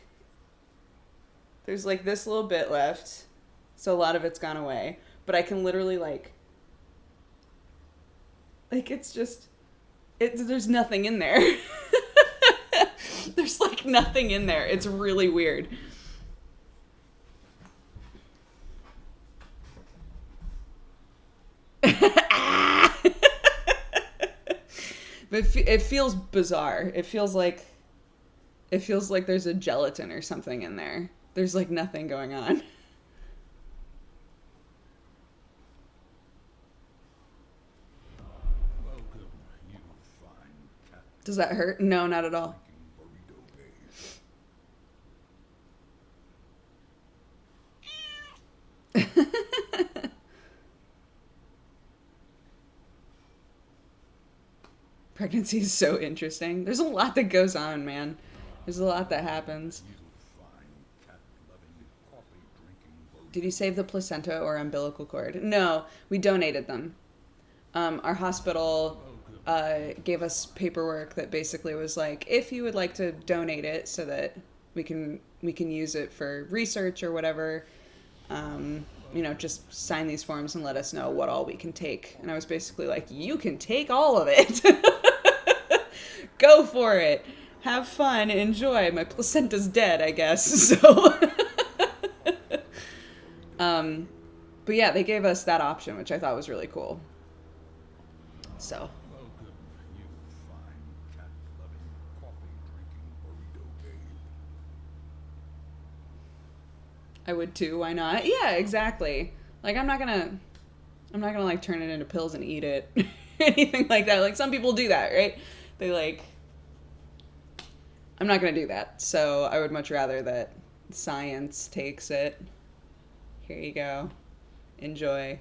there's like this little bit left. So a lot of it's gone away, but I can literally like it's just, there's nothing in there. There's like nothing in there. It's really weird. But it feels bizarre. It feels like there's a gelatin or something in there. There's like nothing going on. Welcome, you fine cat. Does that hurt? No, not at all. Burrito babe. Pregnancy is so interesting. There's a lot that goes on, man. There's a lot that happens. You fine cat-loving, coffee-drinking burrito. Did you save the placenta or umbilical cord? No, we donated them. Our hospital gave us paperwork that basically was like, if you would like to donate it so that we can use it for research or whatever, just sign these forms and let us know what all we can take. And I was basically like, you can take all of it. Go for it. Have fun. Enjoy. My placenta's dead, I guess. So, but yeah, they gave us that option, which I thought was really cool. So. Welcome, you fine cat-loving, coffee-drinking burrito babe. I would too. Why not? Yeah, exactly. Like, I'm not gonna like turn it into pills and eat it. Anything like that. Like, some people do that, right? They like, I'm not gonna do that. So I would much rather that science takes it. Here you go. Enjoy.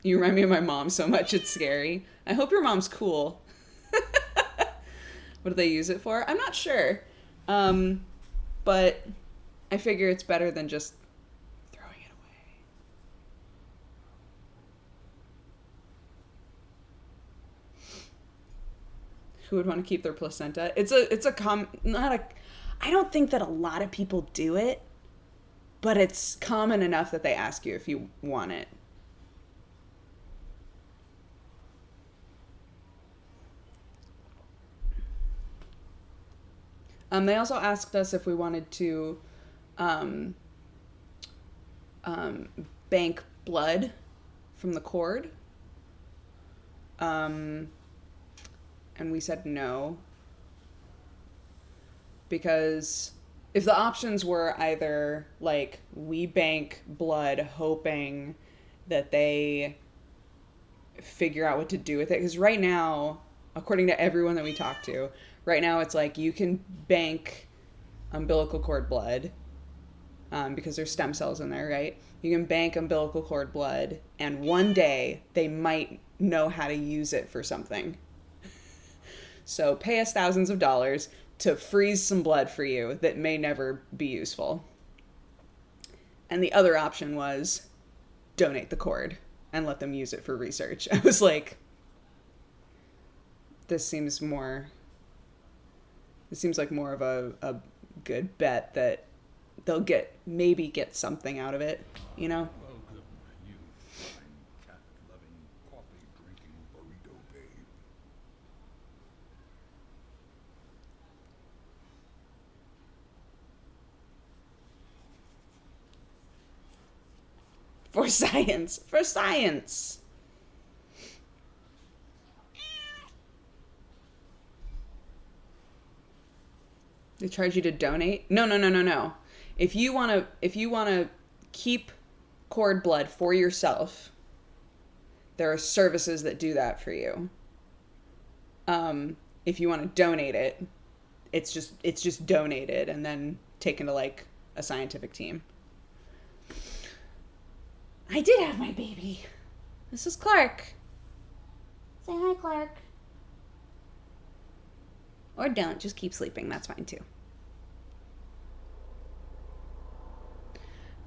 You remind me of my mom so much, it's scary. I hope your mom's cool. What do they use it for? I'm not sure. But I figure it's better than just throwing it away. Who would want to keep their placenta? I don't think that a lot of people do it, but it's common enough that they ask you if you want it. They also asked us if we wanted to bank blood from the cord. And we said no. Because if the options were either, like, we bank blood hoping that they figure out what to do with it. Because right now, according to everyone that we talk to, right now it's like you can bank umbilical cord blood because there's stem cells in there, right? You can bank umbilical cord blood, and one day they might know how to use it for something. So pay us thousands of dollars to freeze some blood for you that may never be useful. And the other option was donate the cord and let them use it for research. I was like, this seems like more of a good bet that they'll maybe get something out of it, you know? Welcome, you fine cat-loving, coffee-drinking burrito babe. For science. For science. They charge you to donate? No. If you want to keep cord blood for yourself, there are services that do that for you. If you want to donate it, it's just donated and then taken to like a scientific team. I did have my baby. This is Clark. Say hi, Clark. Or don't. Just keep sleeping. That's fine too.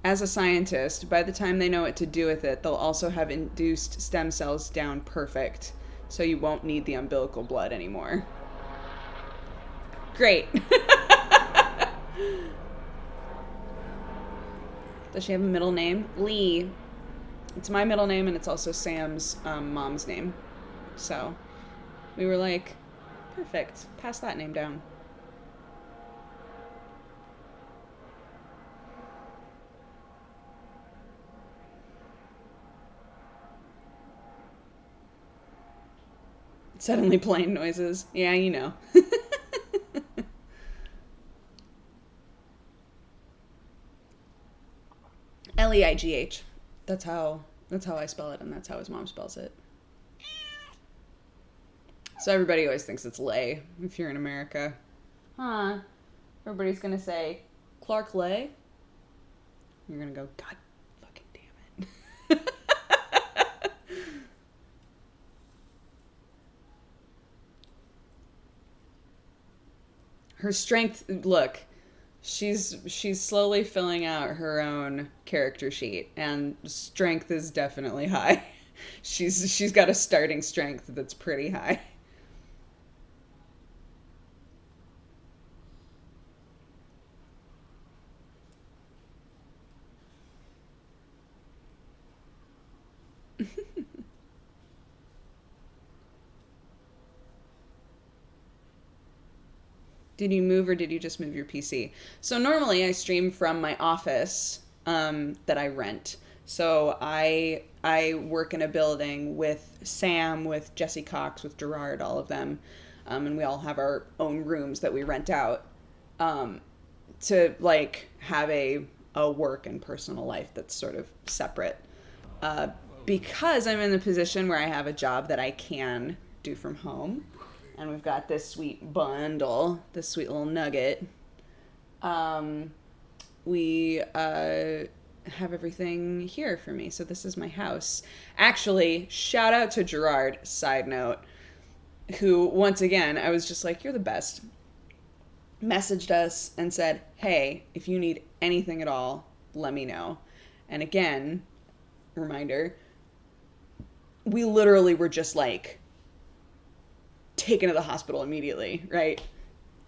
As a scientist, by the time they know what to do with it, they'll also have induced stem cells down perfect. So you won't need the umbilical blood anymore. Great. Does she have a middle name? Lee. It's my middle name, and it's also Sam's mom's name. So we were like, perfect. Pass that name down. Suddenly plane noises. Yeah, you know. Leigh. That's how I spell it, and that's how his mom spells it. So everybody always thinks it's Lay if you're in America. Huh. Everybody's gonna say Clark Lay. You're gonna go, God fucking damn it. Her strength, look, she's slowly filling out her own character sheet, and strength is definitely high. She's got a starting strength that's pretty high. Did you move or did you just move your PC? So normally I stream from my office that I rent. So I work in a building with Sam, with Jesse Cox, with Gerard, all of them. And we all have our own rooms that we rent out to like have a work and personal life that's sort of separate. Because I'm in the position where I have a job that I can do from home. And we've got this sweet bundle, this sweet little nugget. We have everything here for me. So this is my house. Actually, shout out to Gerard, side note, who, once again, I was just like, you're the best. Messaged us and said, hey, if you need anything at all, let me know. And again, reminder, we literally were just like, taken to the hospital immediately, right?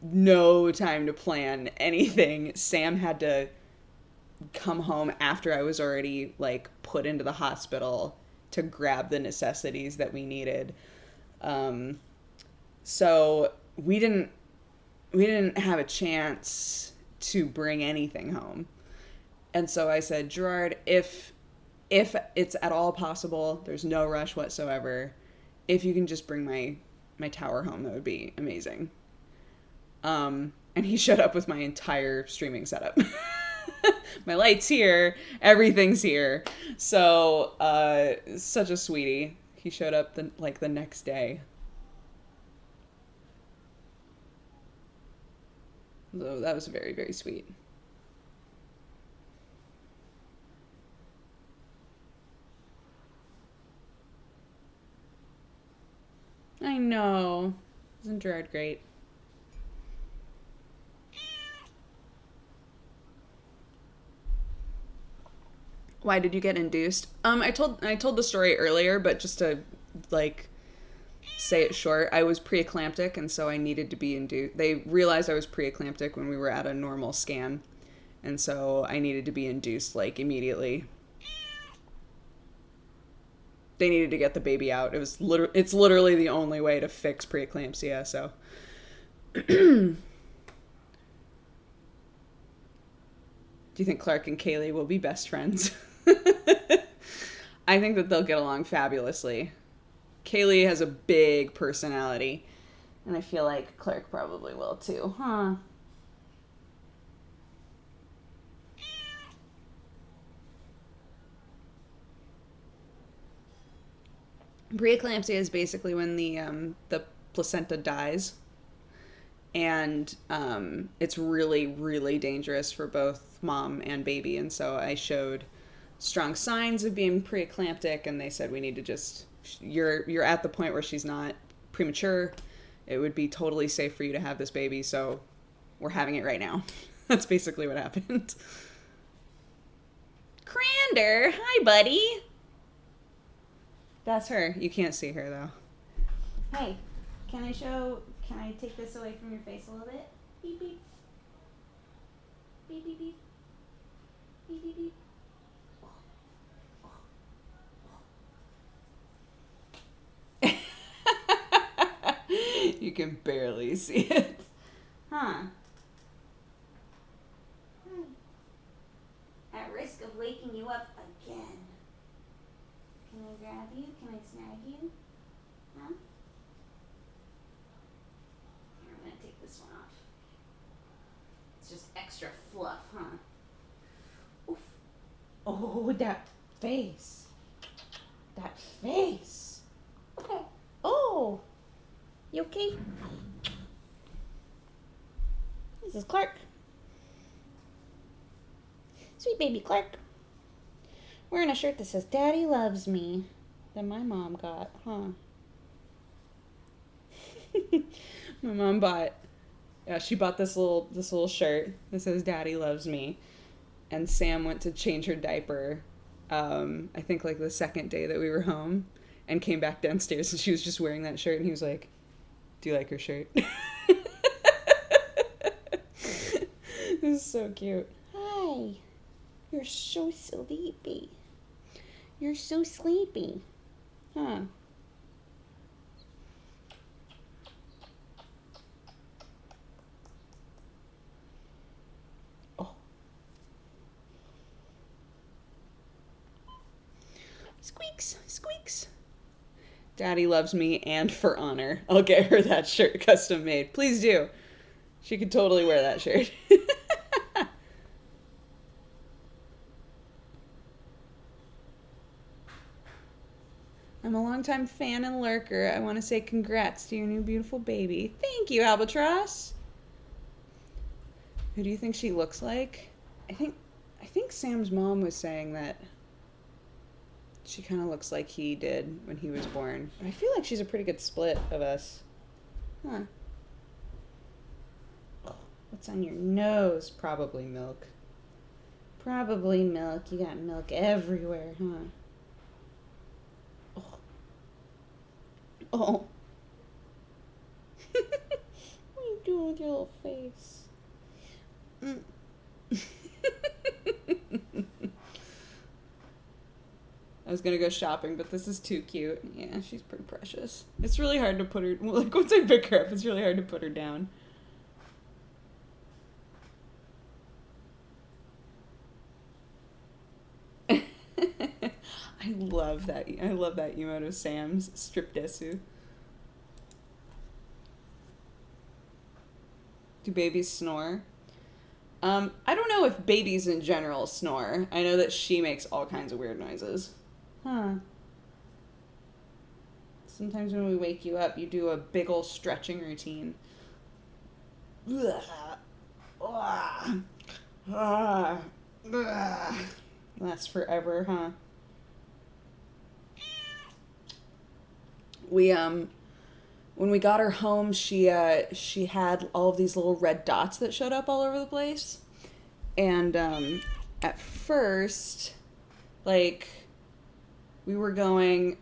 No time to plan anything. Sam had to come home after I was already like put into the hospital to grab the necessities that we needed. So we didn't have a chance to bring anything home. And so I said, Gerard, if it's at all possible, there's no rush whatsoever, if you can just bring my tower home, that would be amazing. And he showed up with my entire streaming setup. My light's here, everything's here. So such a sweetie. He showed up the next day. So that was very, very sweet. I know. Isn't Gerard great? Why did you get induced? I told the story earlier, but just to like say it short, I was preeclamptic, and so I needed to be induced. They realized I was preeclamptic when we were at a normal scan, and so I needed to be induced like immediately. They needed to get the baby out. It's literally the only way to fix preeclampsia. So, do you think Clark and Kaylee will be best friends? I think that they'll get along fabulously. Kaylee has a big personality, and I feel like Clark probably will too, huh? Preeclampsia is basically when the placenta dies, and it's really, really dangerous for both mom and baby. And so I showed strong signs of being preeclamptic, and they said we need to just you're at the point where she's not premature, it would be totally safe for you to have this baby, so we're having it right now. That's basically what happened. Crander, hi buddy. That's her. You can't see her though. Hey, can I take this away from your face a little bit? Beep beep. Beep beep beep. Beep beep beep. You can barely see it. Huh. At risk of waking you up again. Can I grab you? Can I snag you? Huh? Here, I'm gonna take this one off. It's just extra fluff, huh? Oof. Oh, that face. That face. Okay. Oh. You okay? This is Clark. Sweet baby Clark. Wearing a shirt that says Daddy Loves Me that my mom got, huh? My mom bought, she bought this little shirt that says Daddy Loves Me, and Sam went to change her diaper, I think like the second day that we were home, and came back downstairs and she was just wearing that shirt and he was like, do you like her shirt? This is so cute. Hi. You're so sleepy. You're so sleepy. Huh. Oh. Squeaks, squeaks. Daddy Loves Me and For Honor. I'll get her that shirt custom made. Please do. She could totally wear that shirt. I'm a longtime fan and lurker. I want to say congrats to your new beautiful baby. Thank you, Albatross. Who do you think she looks like? I think Sam's mom was saying that she kind of looks like he did when he was born. But I feel like she's a pretty good split of us. Huh. Oh, what's on your nose? Probably milk. Probably milk. You got milk everywhere, huh? Oh. What are you doing with your little face? I was gonna go shopping, but this is too cute. Yeah, she's pretty precious. It's really hard to put her, well, like once I pick her up, it's really hard to put her down. I love that emote of Sam's strip desu. Do babies snore? I don't know if babies in general snore. I know that she makes all kinds of weird noises. Huh. Sometimes when we wake you up, you do a big ol' stretching routine. Lasts forever, huh? When we got her home, she had all of these little red dots that showed up all over the place. And at first, like, we were going,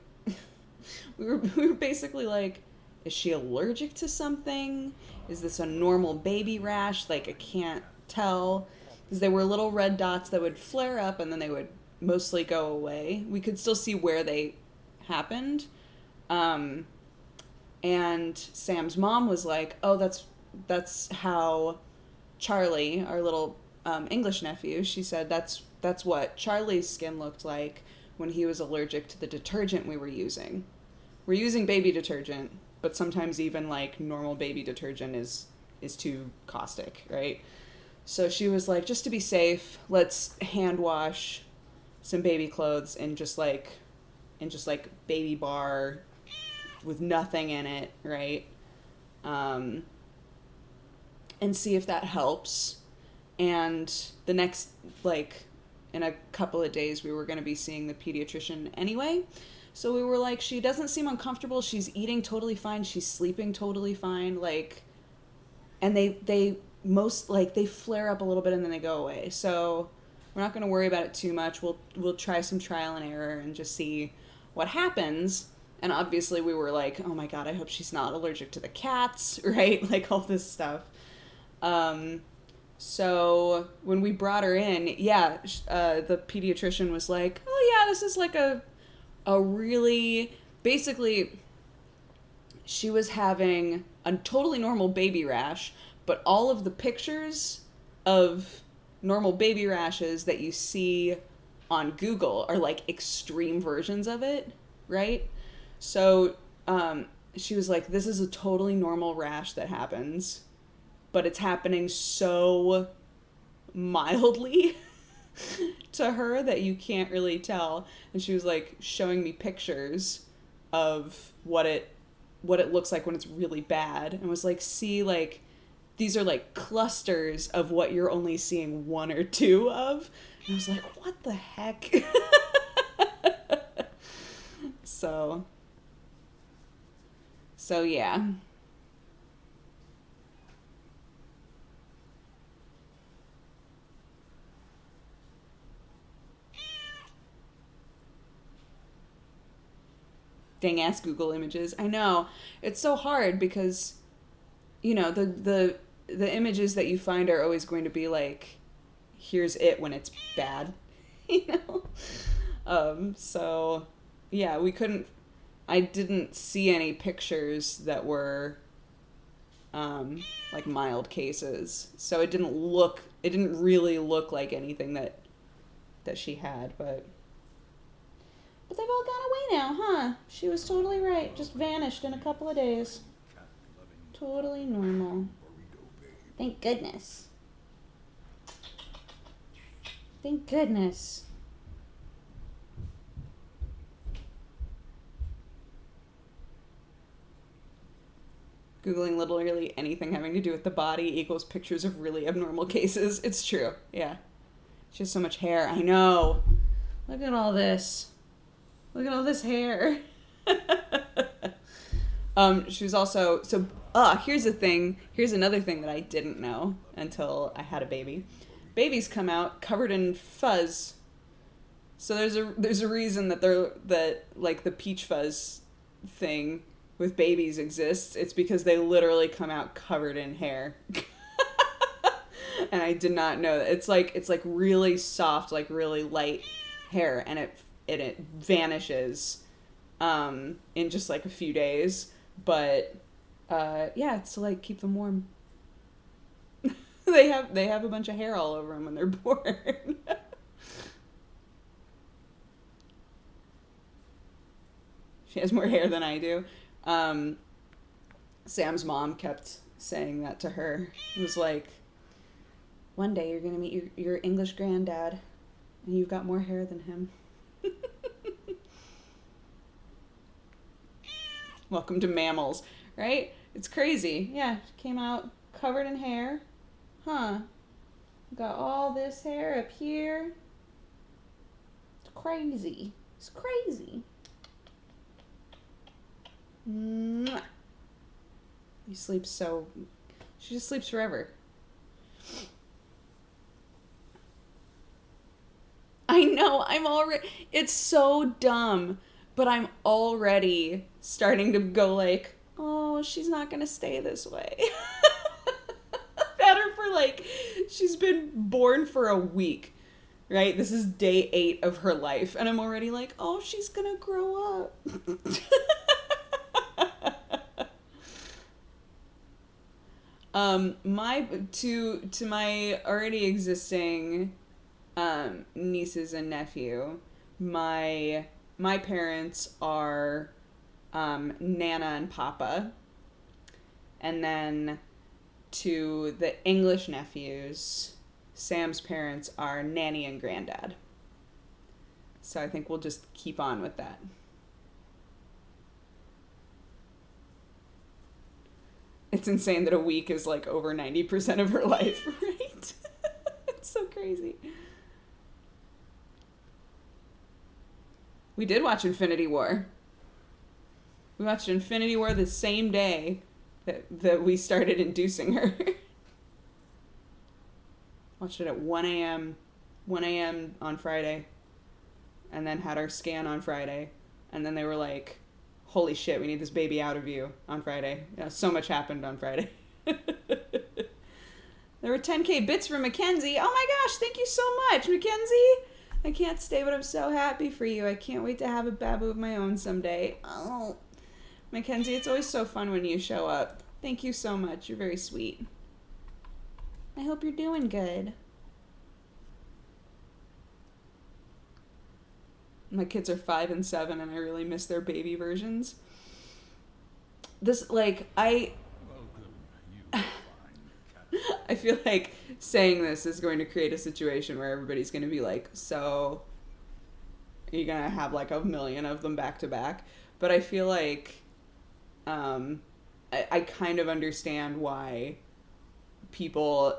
we were basically like, is she allergic to something? Is this a normal baby rash? Like, I can't tell. Because they were little red dots that would flare up and then they would mostly go away. We could still see where they happened. And Sam's mom was like, oh, that's how Charlie, our little English nephew, she said that's what Charlie's skin looked like when he was allergic to the detergent we were using. We're using baby detergent, but sometimes even like normal baby detergent is too caustic, right? So she was like, just to be safe, let's hand wash some baby clothes in just like baby bar with nothing in it, right? And see if that helps. And the next, like, in a couple of days, we were going to be seeing the pediatrician anyway. So we were like, she doesn't seem uncomfortable. She's eating totally fine. She's sleeping totally fine. Like, and they flare up a little bit and then they go away. So we're not going to worry about it too much. We'll try some trial and error and just see what happens. And obviously we were like, oh my God, I hope she's not allergic to the cats, right? Like all this stuff. So when we brought her in, the pediatrician was like, oh yeah, this is like a really, basically, she was having a totally normal baby rash, but all of the pictures of normal baby rashes that you see on Google are like extreme versions of it, right? So she was like, this is a totally normal rash that happens, but it's happening so mildly to her that you can't really tell. And she was like showing me pictures of what it looks like when it's really bad, and was like, see, like these are like clusters of what you're only seeing one or two of. And I was like, what the heck? so yeah. Dang ass Google images. I know. It's so hard because, you know, the images that you find are always going to be like, here's it when it's bad, you know? So, yeah, I didn't see any pictures that were, like mild cases. So it didn't really look like anything that she had, but they've all gone away now, huh? She was totally right. Just vanished in a couple of days. Totally normal. Thank goodness. Thank goodness. Googling literally anything having to do with the body equals pictures of really abnormal cases. It's true. Yeah. She has so much hair. I know. Look at all this. Look at all this hair. She was also, here's another thing that I didn't know until I had a baby. Babies come out covered in fuzz. So there's a reason that like the peach fuzz thing with babies exists. It's because they literally come out covered in hair. And I did not know that. It's like really soft, like really light hair, and it vanishes in just like a few days. But it's to like keep them warm. they have a bunch of hair all over them when they're born. She has more hair than I do. Sam's mom kept saying that to her. It was like, one day you're gonna meet your English granddad, and you've got more hair than him. Welcome to mammals, right? It's crazy. Yeah, she came out covered in hair. Huh. Got all this hair up here. It's crazy. It's crazy. Mwah. She just sleeps forever. I know, it's so dumb, but I'm already starting to go like, oh, she's not gonna stay this way. I've had her for like, she's been born for a week, right? This is day 8 of her life, and I'm already like, oh, she's gonna grow up. To my already existing nieces and nephew, my parents are Nana and Papa, and then to the English nephews, Sam's parents are Nanny and Granddad. So I think we'll just keep on with that. It's insane that a week is like over 90% of her life, right? It's so crazy. We did watch Infinity War. We watched Infinity War the same day that we started inducing her. Watched it at 1 a.m. 1 a.m. on Friday. And then had our scan on Friday. And then they were like, holy shit, we need this baby out of you on Friday. Yeah, so much happened on Friday. There were 10K bits from Mackenzie. Oh my gosh, thank you so much, Mackenzie. I can't stay, but I'm so happy for you. I can't wait to have a babu of my own someday. Oh, Mackenzie, it's always so fun when you show up. Thank you so much. You're very sweet. I hope you're doing good. My kids are 5 and 7, and I really miss their baby versions. This, like, Welcome, you fine cat. I feel like saying this is going to create a situation where everybody's going to be like, so you're going to have like a million of them back to back. But I feel like I kind of understand why people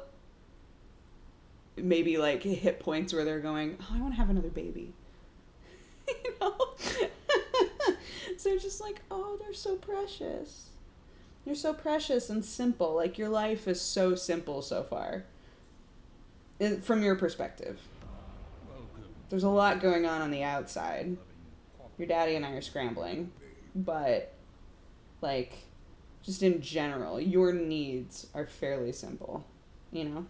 maybe like hit points where they're going, oh, I want to have another baby. You know? So they're just like, oh, they're so precious. You're so precious and simple. Like, your life is so simple so far. From your perspective. Welcome, There's a lot going on the outside. loving coffee. Your daddy and I are scrambling. But, like, just in general, your needs are fairly simple. You know?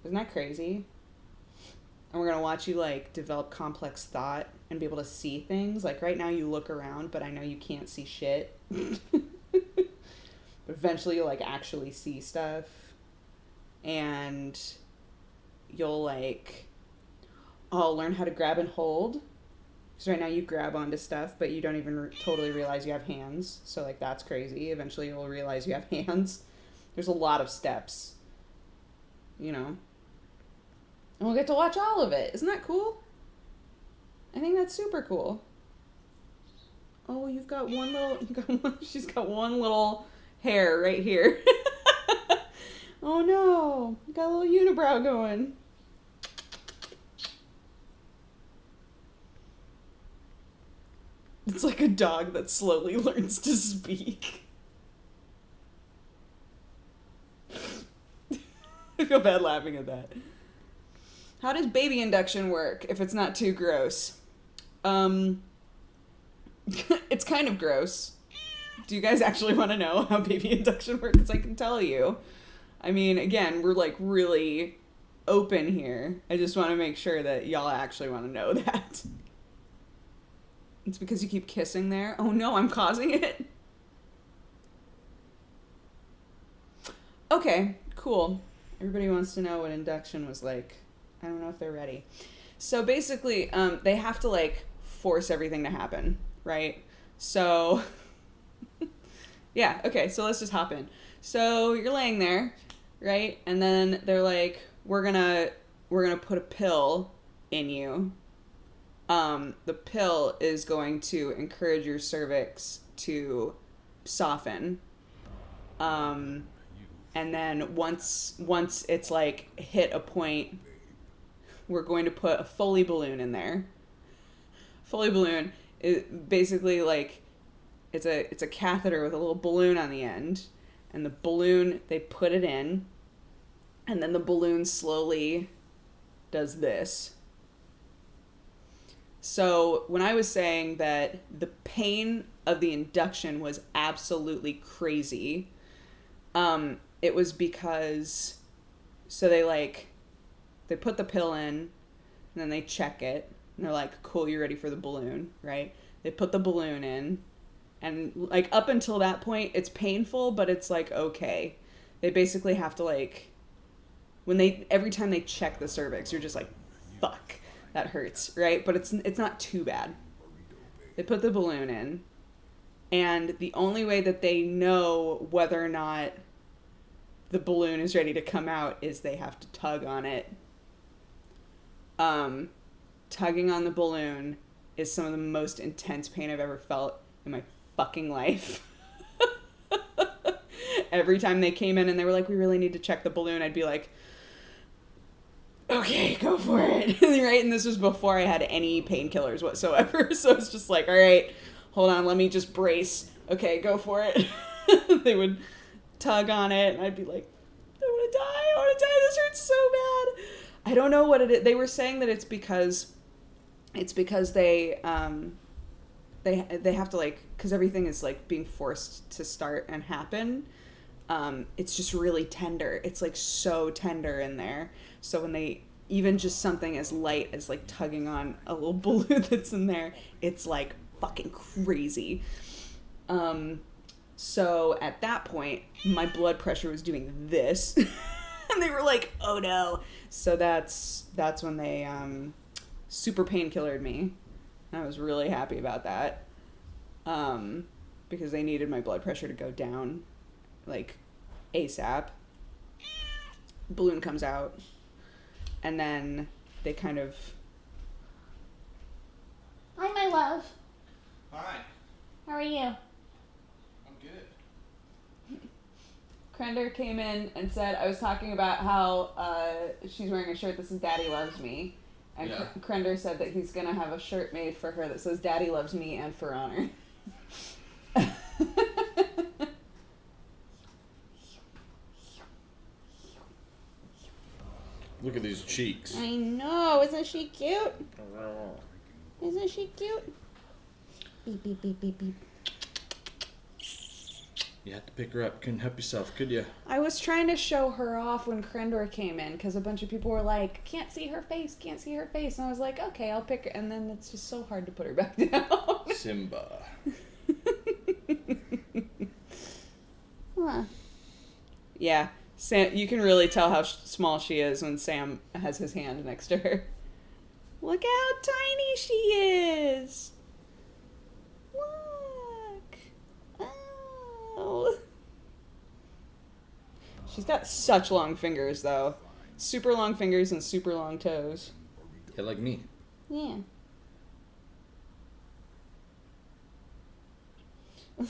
Isn't that crazy? And we're going to watch you, like, develop complex thought and be able to see things. Like, right now you look around, but I know you can't see shit. But eventually you'll, like, actually see stuff. And you'll, like, learn how to grab and hold. Because right now you grab onto stuff, but you don't even totally realize you have hands. So, like, that's crazy. Eventually you'll realize you have hands. There's a lot of steps. You know? And we'll get to watch all of it. Isn't that cool? I think that's super cool. Oh, she's got one little hair right here. Oh no, you got a little unibrow going. It's like a dog that slowly learns to speak. I feel bad laughing at that. How does baby induction work if it's not too gross? It's kind of gross. Do you guys actually want to know how baby induction works? I can tell you. I mean, again, we're like really open here. I just want to make sure that y'all actually want to know that. It's because you keep kissing there. Oh no, I'm causing it. Okay, cool. Everybody wants to know what induction was like. I don't know if they're ready. So basically, they have to like force everything to happen, right? So, yeah, okay, so let's just hop in. So you're laying there, right? And then they're like, we're gonna put a pill in you. The pill is going to encourage your cervix to soften. And then once it's like hit a point, we're going to put a Foley balloon in there. Foley balloon is basically like it's a catheter with a little balloon on the end, and the balloon, they put it in, and then the balloon slowly does this. So when I was saying that the pain of the induction was absolutely crazy, it was because, so they put the pill in, and then they check it, and they're like, cool, you're ready for the balloon, right? They put the balloon in, and like up until that point, it's painful, but it's like, okay. They basically have to like, every time they check the cervix, you're just like, fuck, that hurts, right? But it's not too bad. They put the balloon in, and the only way that they know whether or not the balloon is ready to come out is they have to tug on it. Tugging on the balloon is some of the most intense pain I've ever felt in my fucking life. Every time they came in and they were like, we really need to check the balloon, I'd be like, okay, go for it. Right? And this was before I had any painkillers whatsoever. So it's just like, all right, hold on, let me just brace. Okay, go for it. They would tug on it, and I'd be like, I want to die, this hurts so bad. I don't know what it is. They were saying that it's because they have to, like, because everything is, like, being forced to start and happen. It's just really tender. It's, like, so tender in there. So when they, even just something as light as, like, tugging on a little balloon that's in there, it's, like, fucking crazy. So at that point, my blood pressure was doing this. And they were like, oh no. So that's when they super painkillered me. I was really happy about that. Because they needed my blood pressure to go down, like, ASAP. Balloon comes out. And then they kind of... Hi, my love. Hi. How are you? I'm good. Krender came in and said, I was talking about how she's wearing a shirt that says Daddy Loves Me. And Yeah. Krender said that he's going to have a shirt made for her that says Daddy Loves Me and For Honor. Look at these cheeks. I know. Isn't she cute? Isn't she cute? Beep, beep, beep, beep, beep. You had to pick her up. Couldn't help yourself, could you? I was trying to show her off when Krendor came in because a bunch of people were like, can't see her face. And I was like, okay, I'll pick her. And then it's just so hard to put her back down. Simba. Huh. Yeah. Sam, you can really tell how small she is when Sam has his hand next to her. Look how tiny she is. Look. Oh. She's got such long fingers, though. Super long fingers and super long toes. Yeah, like me. Yeah.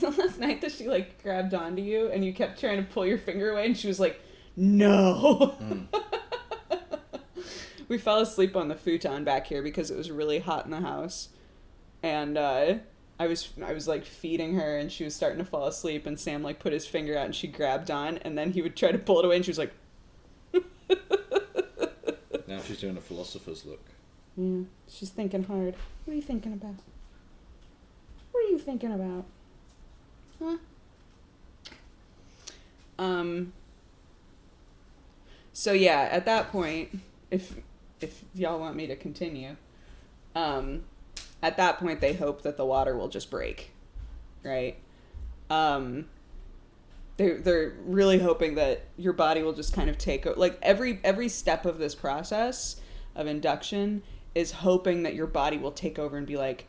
Last night that she, like, grabbed onto you and you kept trying to pull your finger away and she was like, no. We fell asleep on the futon back here because it was really hot in the house. And I was like feeding her and she was starting to fall asleep and Sam like put his finger out and she grabbed on and then he would try to pull it away and she was like Now she's doing a philosopher's look. yeah, she's thinking hard. What are you thinking about? Huh? So yeah, at that point, if y'all want me to continue, at that point they hope that the water will just break, right? They're really hoping that your body will just kind of take like every step of this process of induction is hoping that your body will take over and be like,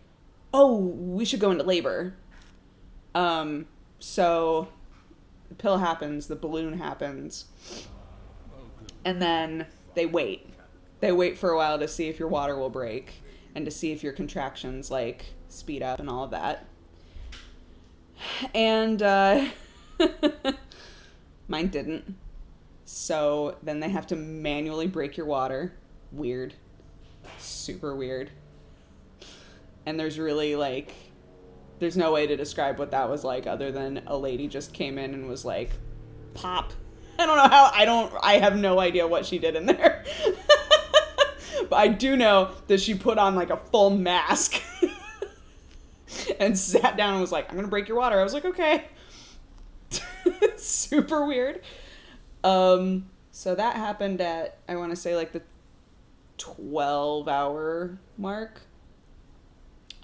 oh, we should go into labor. So the pill happens, the balloon happens, and then they wait. They wait for a while to see if your water will break and to see if your contractions, like, speed up and all of that. And, mine didn't. So then they have to manually break your water. Weird. Super weird. And there's really, like, there's no way to describe what that was like other than a lady just came in and was like, pop. I don't know how, I have no idea what she did in there. But I do know that she put on like a full mask and sat down and was like, I'm going to break your water. I was like, okay. Super weird. So that happened at, I want to say like the 12-hour mark.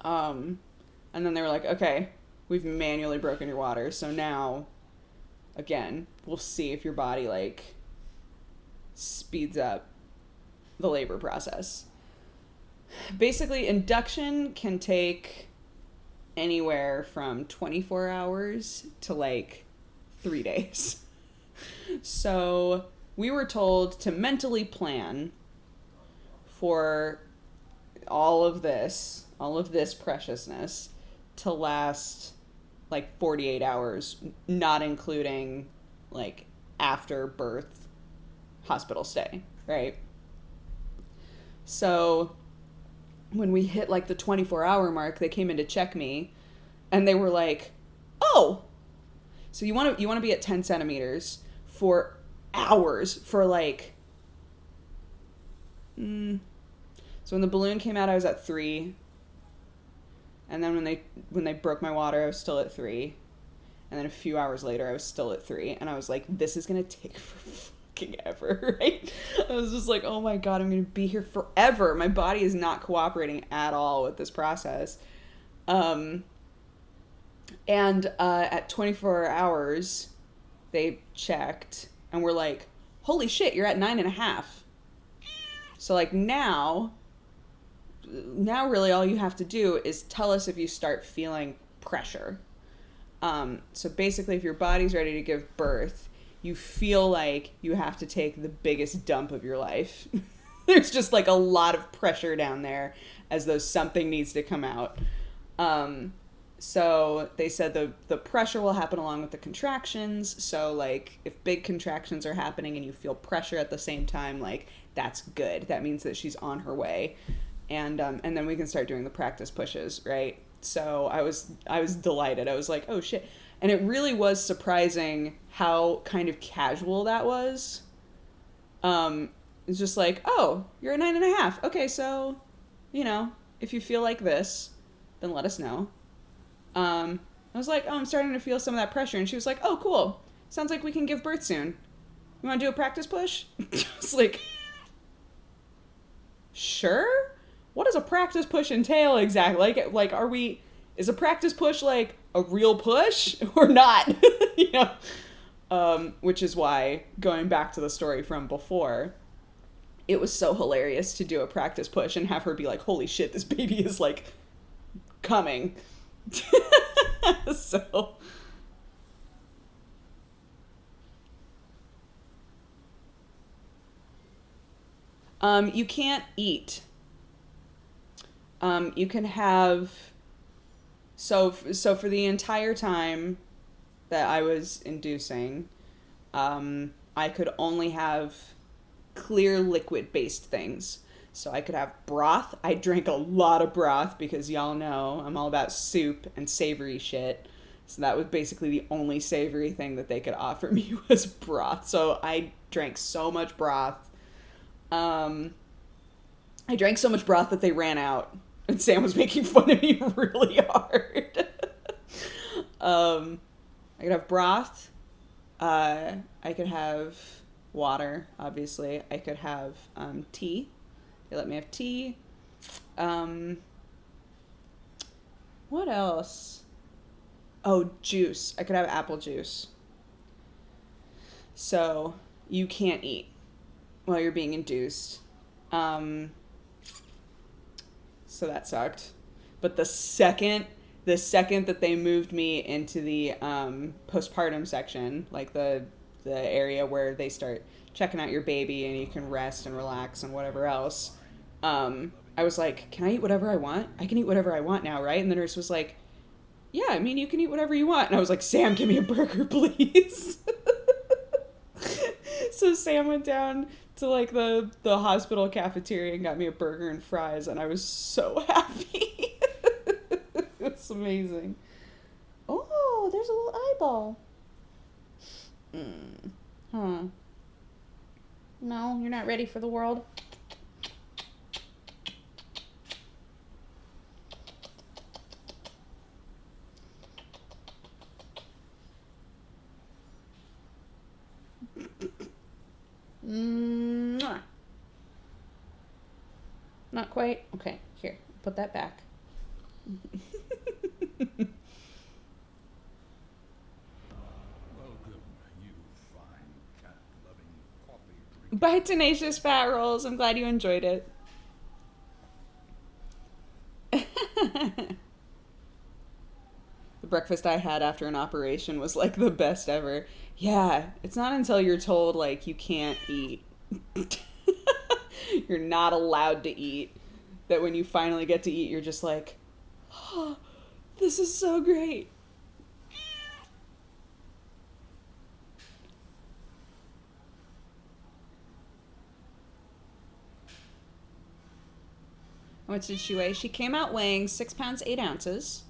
And then they were like, okay, we've manually broken your water. So now, again, we'll see if your body, like, speeds up the labor process. Basically, induction can take anywhere from 24 hours to, like, 3 days. So we were told to mentally plan for all of this preciousness to last like 48 hours, not including like after birth hospital stay, right? So when we hit like the 24-hour mark, they came in to check me, and they were like, "Oh, so you want to be at 10 centimeters for hours for like." So when the balloon came out, I was at 3, and then when they broke my water, I was still at 3, and then a few hours later, I was still at 3, and I was like, "This is gonna take fucking ever," right? I was just like, "Oh my god, I'm gonna be here forever." My body is not cooperating at all with this process. And at 24 hours, they checked and were like, "Holy shit, you're at 9.5." So like now really all you have to do is tell us if you start feeling pressure. So basically, if your body's ready to give birth, you feel like you have to take the biggest dump of your life. There's just like a lot of pressure down there, as though something needs to come out. So they said the pressure will happen along with the contractions. So like if big contractions are happening and you feel pressure at the same time, like that's good. That means that she's on her way. And then we can start doing the practice pushes, right? So I was delighted. I was like, "Oh shit." And it really was surprising how kind of casual that was. It's just like, "Oh, you're at 9.5. Okay, so, if you feel like this, then let us know." I was like, "Oh, I'm starting to feel some of that pressure." And she was like, "Oh, cool. Sounds like we can give birth soon. You want to do a practice push?" I was like, "Sure? What does a practice push entail exactly? Like, is a practice push like a real push or not?" Which is why, going back to the story from before, it was so hilarious to do a practice push and have her be like, "Holy shit, this baby is like coming." So you can't eat. You can have so for the entire time that I was inducing, I could only have clear liquid based things. So I could have broth. I drank a lot of broth because y'all know I'm all about soup and savory shit. So that was basically the only savory thing that they could offer me was broth. So I drank so much broth. I drank so much broth that they ran out. And Sam was making fun of me really hard. I could have broth. I could have water, obviously. I could have tea. They let me have tea. What else? Oh, juice. I could have apple juice. So you can't eat while you're being induced. So that sucked. But the second that they moved me into the postpartum section, like the area where they start checking out your baby and you can rest and relax and whatever else, I was like, "Can I eat whatever I want? I can eat whatever I want now, right?" And the nurse was like, "Yeah, I mean, you can eat whatever you want." And I was like, "Sam, give me a burger, please." So Sam went down to like the hospital cafeteria and got me a burger and fries, and I was so happy. It's amazing. Oh, there's a little eyeball. Huh. No, you're not ready for the world? Mwah. Not quite? Okay, here, put that back. Welcome, you fine cat-loving, coffee-drinking. Bye, Tenacious Fat Rolls. I'm glad you enjoyed it. The breakfast I had after an operation was like the best ever. Yeah, it's not until you're told like you can't eat. You're not allowed to eat. That when you finally get to eat, you're just like, "Oh, this is so great." How much did she weigh? She came out weighing 6 pounds, 8 ounces.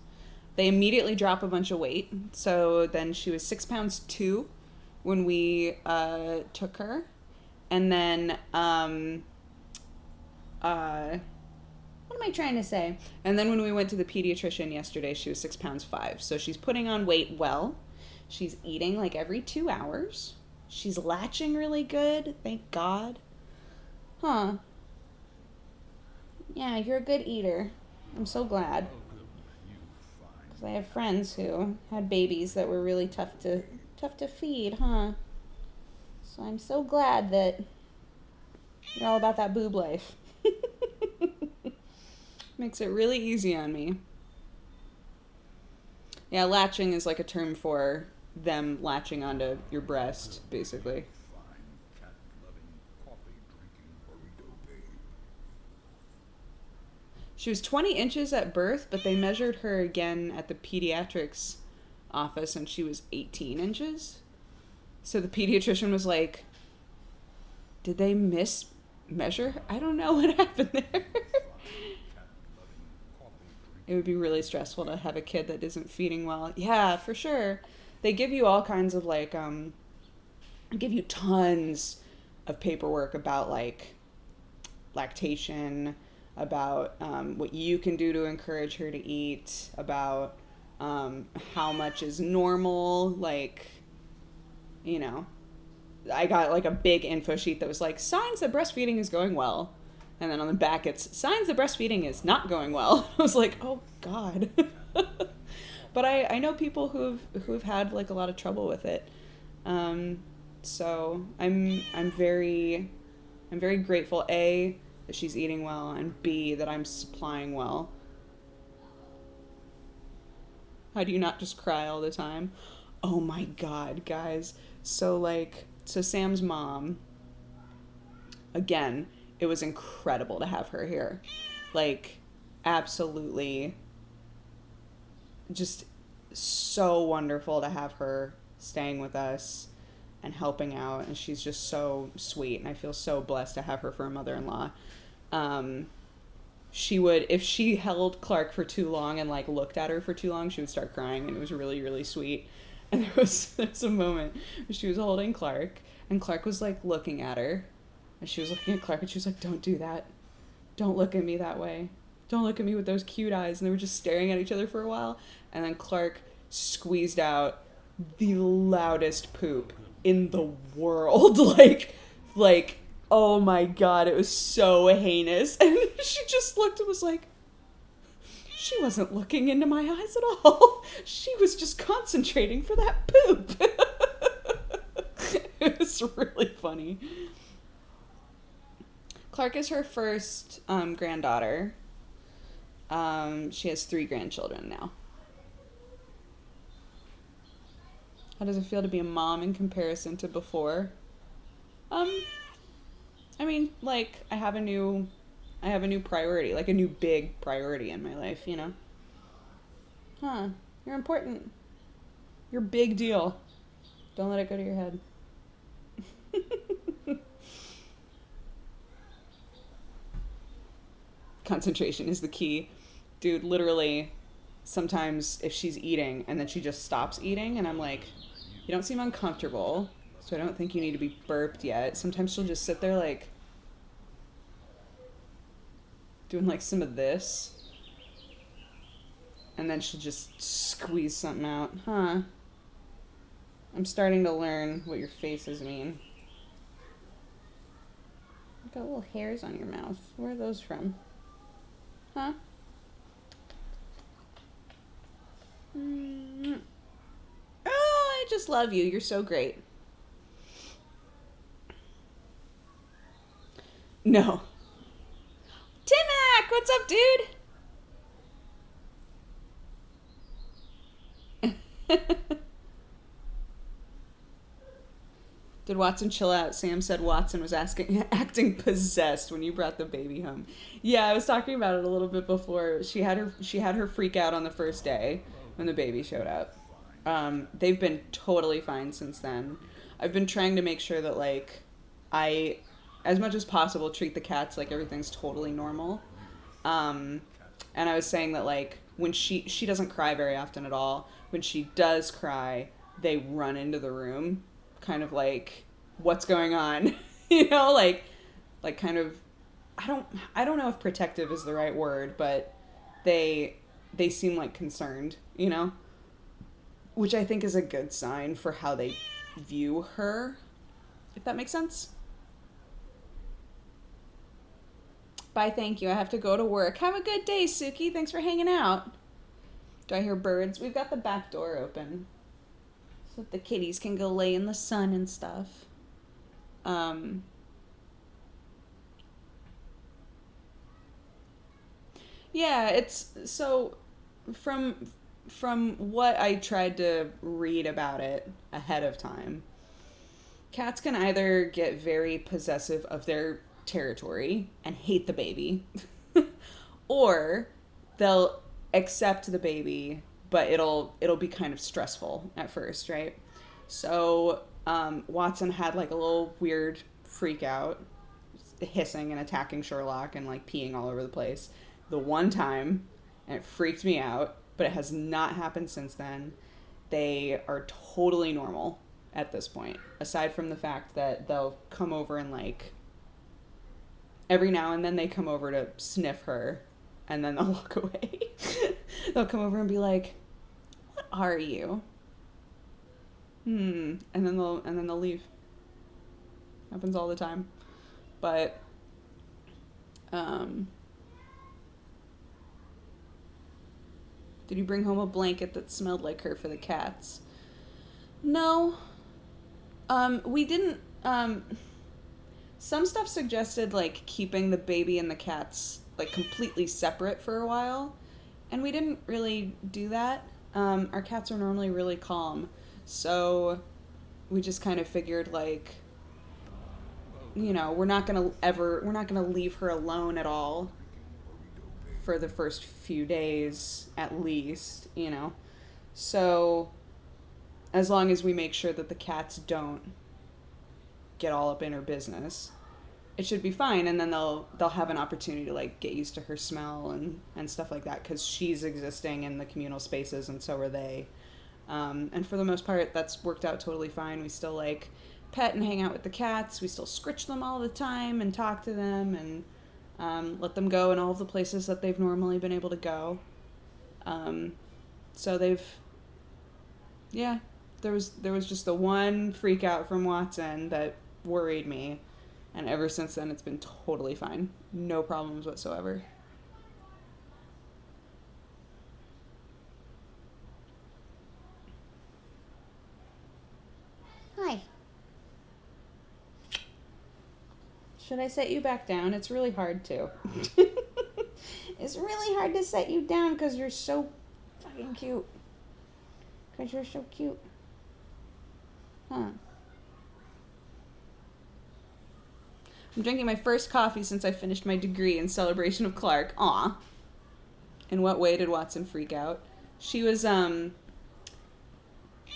They immediately drop a bunch of weight. So then she was 6 pounds, 2 when we took her. And then, what am I trying to say? And then when we went to the pediatrician yesterday, she was 6 pounds, 5. So she's putting on weight well. She's eating like every 2 hours. She's latching really good. Thank God. Huh. Yeah, you're a good eater. I'm so glad. Because I have friends who had babies that were really tough to feed, huh? So I'm so glad that you're all about that boob life. Makes it really easy on me. Yeah, latching is like a term for them latching onto your breast, basically. She was 20 inches at birth, but they measured her again at the pediatrics office and she was 18 inches. So the pediatrician was like, did they mismeasure? I don't know what happened there. It would be really stressful to have a kid that isn't feeding well. Yeah, for sure. They give you all kinds of like, give you tons of paperwork about like lactation, about what you can do to encourage her to eat, about how much is normal, like, you know. I got like a big info sheet that was like, signs that breastfeeding is going well. And then on the back, it's signs that breastfeeding is not going well. I was like, oh, God. But I know people who've had like a lot of trouble with it. So I'm very grateful, A, that she's eating well, and B, that I'm supplying well. How do you not just cry all the time? Oh my God, guys. So Sam's mom, again, it was incredible to have her here. Like, absolutely just so wonderful to have her staying with us and helping out. And she's just so sweet. And I feel so blessed to have her for a mother-in-law. She would, if she held Clark for too long and like looked at her for too long, she would start crying. And it was really, really sweet. And there was a moment where she was holding Clark and Clark was like looking at her. And she was looking at Clark and she was like, don't do that. Don't look at me that way. Don't look at me with those cute eyes. And they were just staring at each other for a while. And then Clark squeezed out the loudest poop in the world. like, oh my God, it was so heinous. And she just looked and was like, she wasn't looking into my eyes at all. She was just concentrating for that poop. It was really funny. Clark is her first granddaughter. She has 3 grandchildren now. How does it feel to be a mom in comparison to before? I mean, like, I have a new priority, like a new big priority in my life, you know? Huh. You're important. You're a big deal. Don't let it go to your head. Concentration is the key. Dude, literally, sometimes if she's eating and then she just stops eating and I'm like, you don't seem uncomfortable, so I don't think you need to be burped yet. Sometimes she'll just sit there like doing like some of this and then she'll just squeeze something out. Huh. I'm starting to learn what your faces mean. You've got little hairs on your mouth. Where are those from? Huh? Oh, I just love you. You're so great. No. Timac, what's up, dude? Did Watson chill out? Sam said Watson was acting possessed when you brought the baby home. Yeah, I was talking about it a little bit before. She had her freak out on the first day when the baby showed up. They've been totally fine since then. I've been trying to make sure that like I, as much as possible, treat the cats like everything's totally normal. And I was saying that, like, when she doesn't cry very often at all. When she does cry, they run into the room, kind of like, what's going on? You know, like kind of, I don't know if protective is the right word, but they seem like concerned, you know? Which I think is a good sign for how they view her, if that makes sense. Bye, thank you. I have to go to work. Have a good day, Suki. Thanks for hanging out. Do I hear birds? We've got the back door open so that the kitties can go lay in the sun and stuff. Yeah, it's so from what I tried to read about it ahead of time. Cats can either get very possessive of their territory and hate the baby, or they'll accept the baby, but it'll be kind of stressful at first, right? So Watson had like a little weird freak out, hissing and attacking Sherlock and like peeing all over the place the one time, and it freaked me out, but it has not happened since then. They are totally normal at this point, aside from the fact that they'll come over and like every now and then they come over to sniff her and then they'll walk away. They'll come over and be like, "What are you?" And then they'll leave. Happens all the time. But did you bring home a blanket that smelled like her for the cats? No. We didn't. Some stuff suggested like keeping the baby and the cats like completely separate for a while, and we didn't really do that. Our cats are normally really calm, so we just kind of figured like, you know, we're not gonna leave her alone at all for the first few days at least, you know. So as long as we make sure that the cats don't get all up in her business, it should be fine, and then they'll have an opportunity to like get used to her smell and stuff like that, because she's existing in the communal spaces and so are they. And for the most part that's worked out totally fine. We still like pet and hang out with the cats. We still scritch them all the time and talk to them and let them go in all of the places that they've normally been able to go. So there was just the one freak out from Watson that worried me, and ever since then it's been totally fine. No problems whatsoever. Hi. Should I set you back down? It's really hard to. It's really hard to set you down because you're so fucking cute. Because you're so cute. Huh. I'm drinking my first coffee since I finished my degree in celebration of Clark. Aw. In what way did Watson freak out? She was, I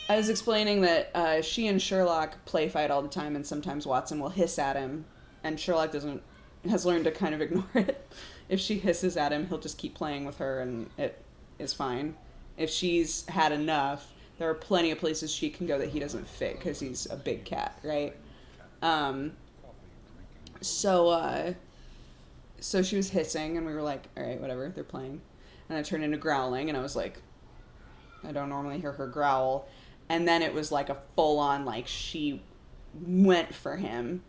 was explaining that she and Sherlock play fight all the time, and sometimes Watson will hiss at him, and Sherlock has learned to kind of ignore it. If she hisses at him, he'll just keep playing with her, and it is fine. If she's had enough, there are plenty of places she can go that he doesn't fit, because he's a big cat, right? So she was hissing, and we were like, all right, whatever, they're playing. And it turned into growling, and I was like, I don't normally hear her growl. And then it was like a full-on, like, she went for him,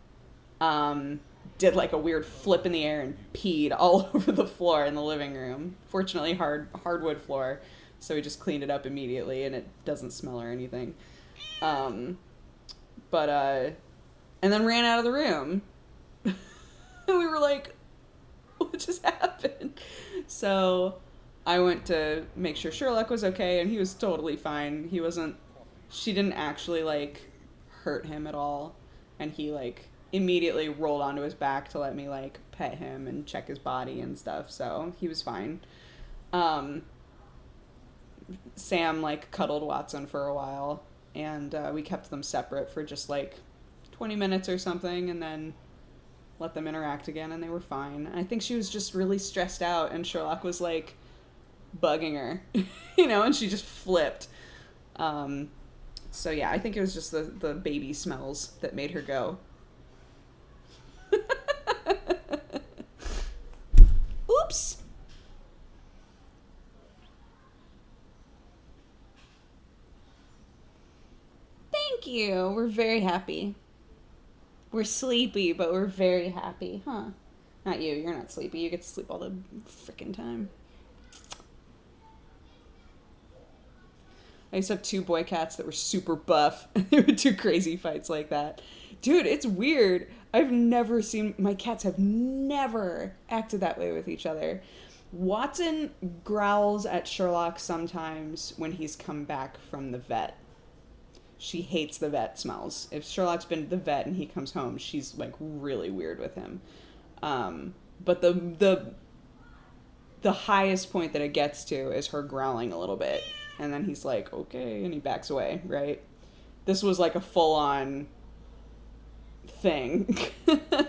did like a weird flip in the air and peed all over the floor in the living room. Fortunately, hardwood floor, so we just cleaned it up immediately, and it doesn't smell or anything. And then ran out of the room. And we were like, what just happened? So I went to make sure Sherlock was okay, and he was totally fine. She didn't actually, like, hurt him at all. And he, like, immediately rolled onto his back to let me, like, pet him and check his body and stuff. So he was fine. Sam, like, cuddled Watson for a while, and we kept them separate for just, like, 20 minutes or something, and then let them interact again, and they were fine. I think she was just really stressed out, and Sherlock was like bugging her, and she just flipped. So yeah, I think it was just the baby smells that made her go. Oops. Thank you. We're very happy. We're sleepy, but we're very happy. Huh. Not you. You're not sleepy. You get to sleep all the frickin' time. I used to have 2 boy cats that were super buff. They would do crazy fights like that. Dude, it's weird. I've never seen... My cats have never acted that way with each other. Watson growls at Sherlock sometimes when he's come back from the vet. She hates the vet smells. If Sherlock's been to the vet and he comes home, she's like really weird with him. But the highest point that it gets to is her growling a little bit. And then he's like, okay, and he backs away, right? This was like a full-on thing. I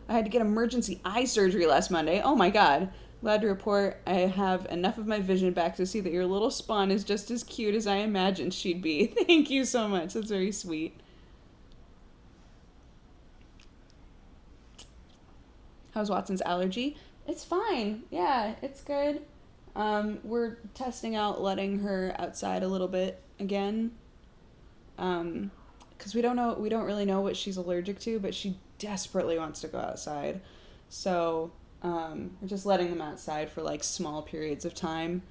had to get emergency eye surgery last Monday. Oh my god. Glad to report I have enough of my vision back to see that your little spawn is just as cute as I imagined she'd be. Thank you so much. That's very sweet. How's Watson's allergy? It's fine. Yeah, it's good. We're testing out letting her outside a little bit again. Because we don't really know what she's allergic to, but she desperately wants to go outside. So, we're just letting them outside for like small periods of time.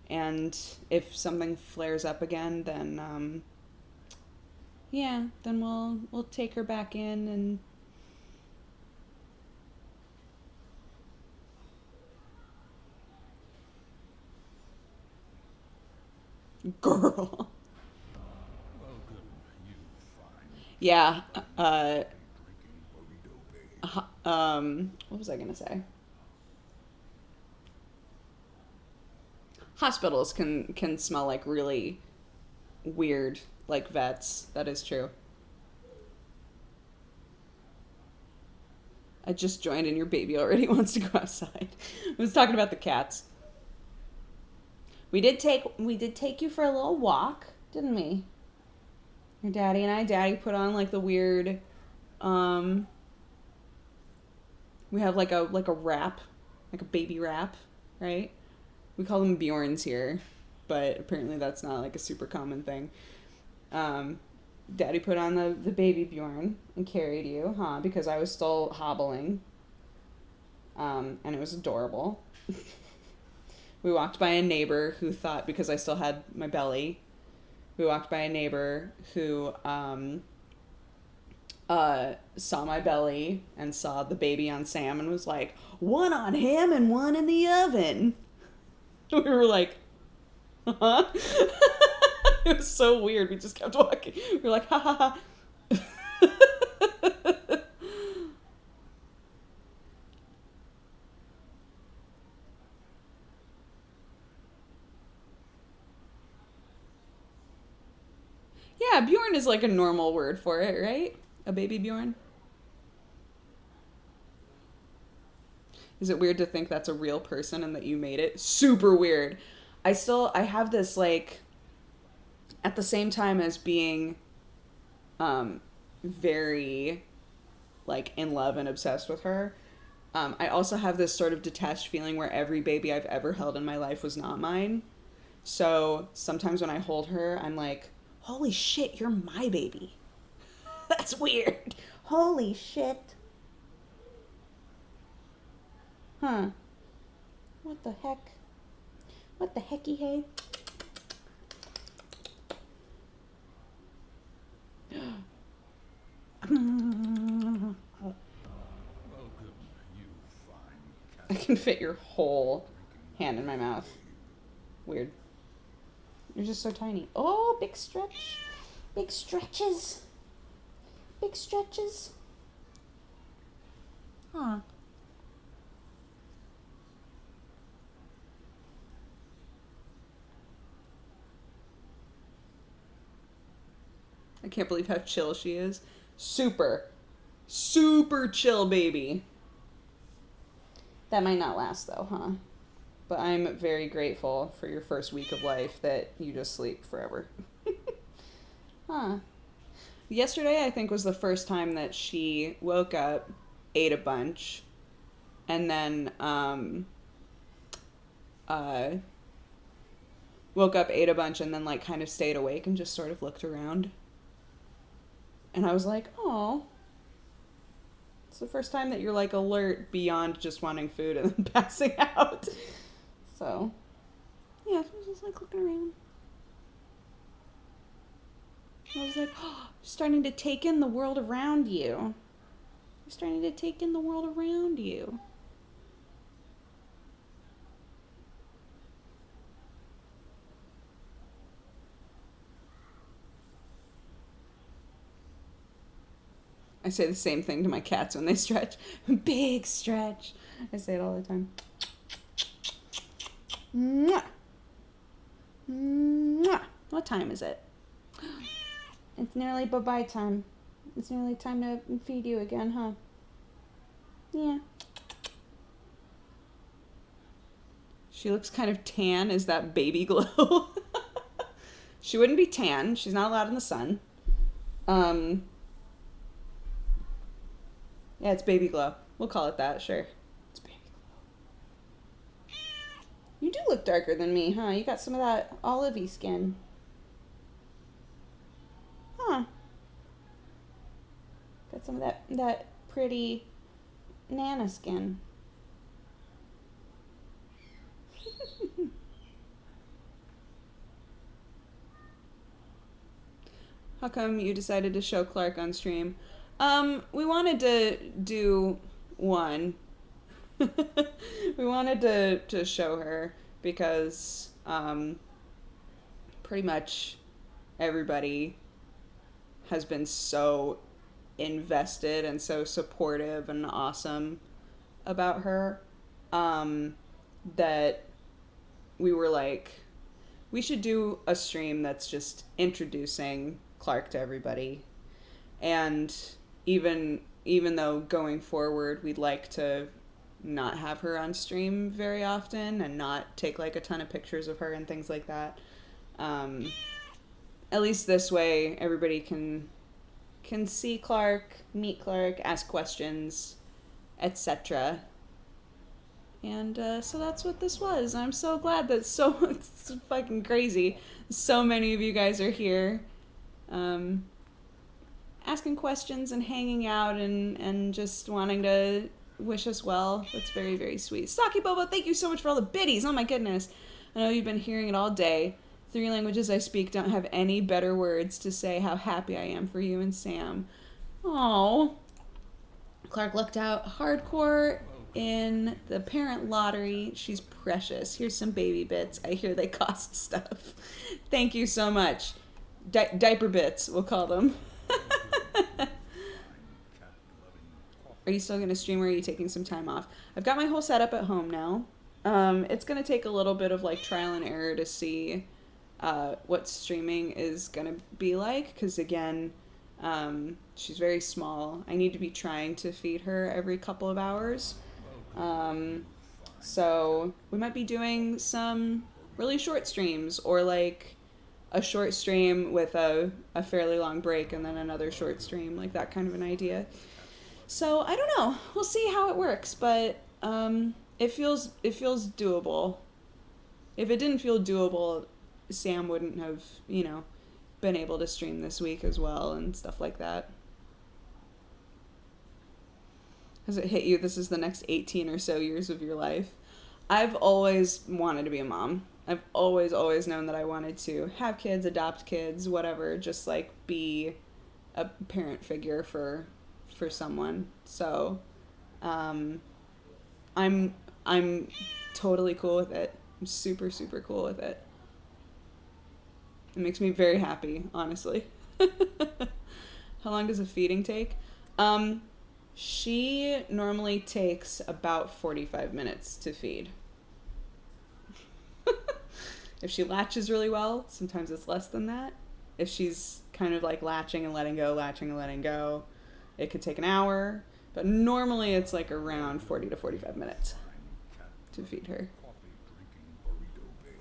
And if something flares up again, then, then we'll take her back in and... Girl. Welcome, you fine Yeah, drinking burrito babe. what was I gonna say? Hospitals can smell like really weird, like vets. That is true. I just joined and your baby already wants to go outside. I was talking about the cats. We did take you for a little walk, didn't we? Your daddy and I. Daddy put on like the weird, we have like a wrap, like a baby wrap, right? We call them Bjorns here, but apparently that's not like a super common thing. Daddy put on the baby Bjorn and carried you, because I was still hobbling. And it was adorable. We walked by a neighbor who thought, because I still had my belly, we walked by a neighbor who saw my belly and saw the baby on Sam and was like, one on him and one in the oven. We were like, huh? It was so weird. We just kept walking. We were like, ha ha ha. Yeah, Bjorn is like a normal word for it, right? A baby Bjorn. Is it weird to think that's a real person and that you made it? Super weird. I have this, like, at the same time as being very, like, in love and obsessed with her, I also have this sort of detached feeling where every baby I've ever held in my life was not mine. So sometimes when I hold her, I'm like, holy shit, you're my baby. That's weird. Holy shit. Huh. What the heck? What the hecky hey? Welcome, you fine I can fit your whole hand in my mouth. Weird. You're just so tiny. Oh, big stretch. Big stretches. Big stretches. Huh. I can't believe how chill she is. Super, super chill baby. That might not last though, huh? But I'm very grateful for your first week of life that you just sleep forever. Huh. Yesterday, I think, was the first time that she woke up, ate a bunch, and then woke up, ate a bunch, and then like kind of stayed awake and just sort of looked around. And I was like, oh, it's the first time that you're like alert beyond just wanting food and then passing out. So, yeah, she was just like looking around. I was like, oh, you're starting to take in the world around you. You're starting to take in the world around you. I say the same thing to my cats when they stretch. Big stretch. I say it all the time. Mwah. Mwah. What time is it? It's nearly bye-bye time. It's nearly time to feed you again, huh? Yeah. She looks kind of tan. Is that baby glow? She wouldn't be tan. She's not allowed in the sun. Yeah, it's baby glow. We'll call it that, sure. It's baby glow. You do look darker than me, huh? You got some of that olivey skin. Huh. Got some of that pretty Nana skin. How come you decided to show Clark on stream? We wanted to do one. We wanted to show her because pretty much everybody has been so invested and so supportive and awesome about her that we were like, we should do a stream that's just introducing Clark to everybody. And even though going forward we'd like to not have her on stream very often and not take like a ton of pictures of her and things like that, at least this way everybody can see Clark, meet Clark, ask questions, etc. And so that's what this was. I'm so glad that it's fucking crazy. So many of you guys are here, asking questions and hanging out and just wanting to wish us well. That's very, very sweet. Saki Bobo, thank you so much for all the biddies. Oh my goodness. I know you've been hearing it all day. 3 languages I speak don't have any better words to say how happy I am for you and Sam. Oh, Clark looked out hardcore in the parent lottery. She's precious. Here's some baby bits. I hear they cost stuff. Thank you so much. Diaper bits, we'll call them. Are you still going to stream or are you taking some time off? I've got my whole setup at home now. It's going to take a little bit of like trial and error to see what streaming is going to be like. Because again, she's very small. I need to be trying to feed her every couple of hours. So we might be doing some really short streams or like a short stream with a fairly long break and then another short stream, like that kind of an idea. So I don't know. We'll see how it works, but it feels doable. If it didn't feel doable, Sam wouldn't have, been able to stream this week as well and stuff like that. Has it hit you? This is the next 18 or so years of your life. I've always wanted to be a mom. I've always known that I wanted to have kids, adopt kids, whatever, just like be a parent figure for someone. So I'm totally cool with it. I'm super, super cool with it. It makes me very happy, honestly. How long does a feeding take? She normally takes about 45 minutes to feed. If she latches really well, sometimes it's less than that. If she's kind of like latching and letting go, latching and letting go. It could take an hour, but normally it's like around 40 to 45 minutes to feed her. Coffee drinking burrito babe.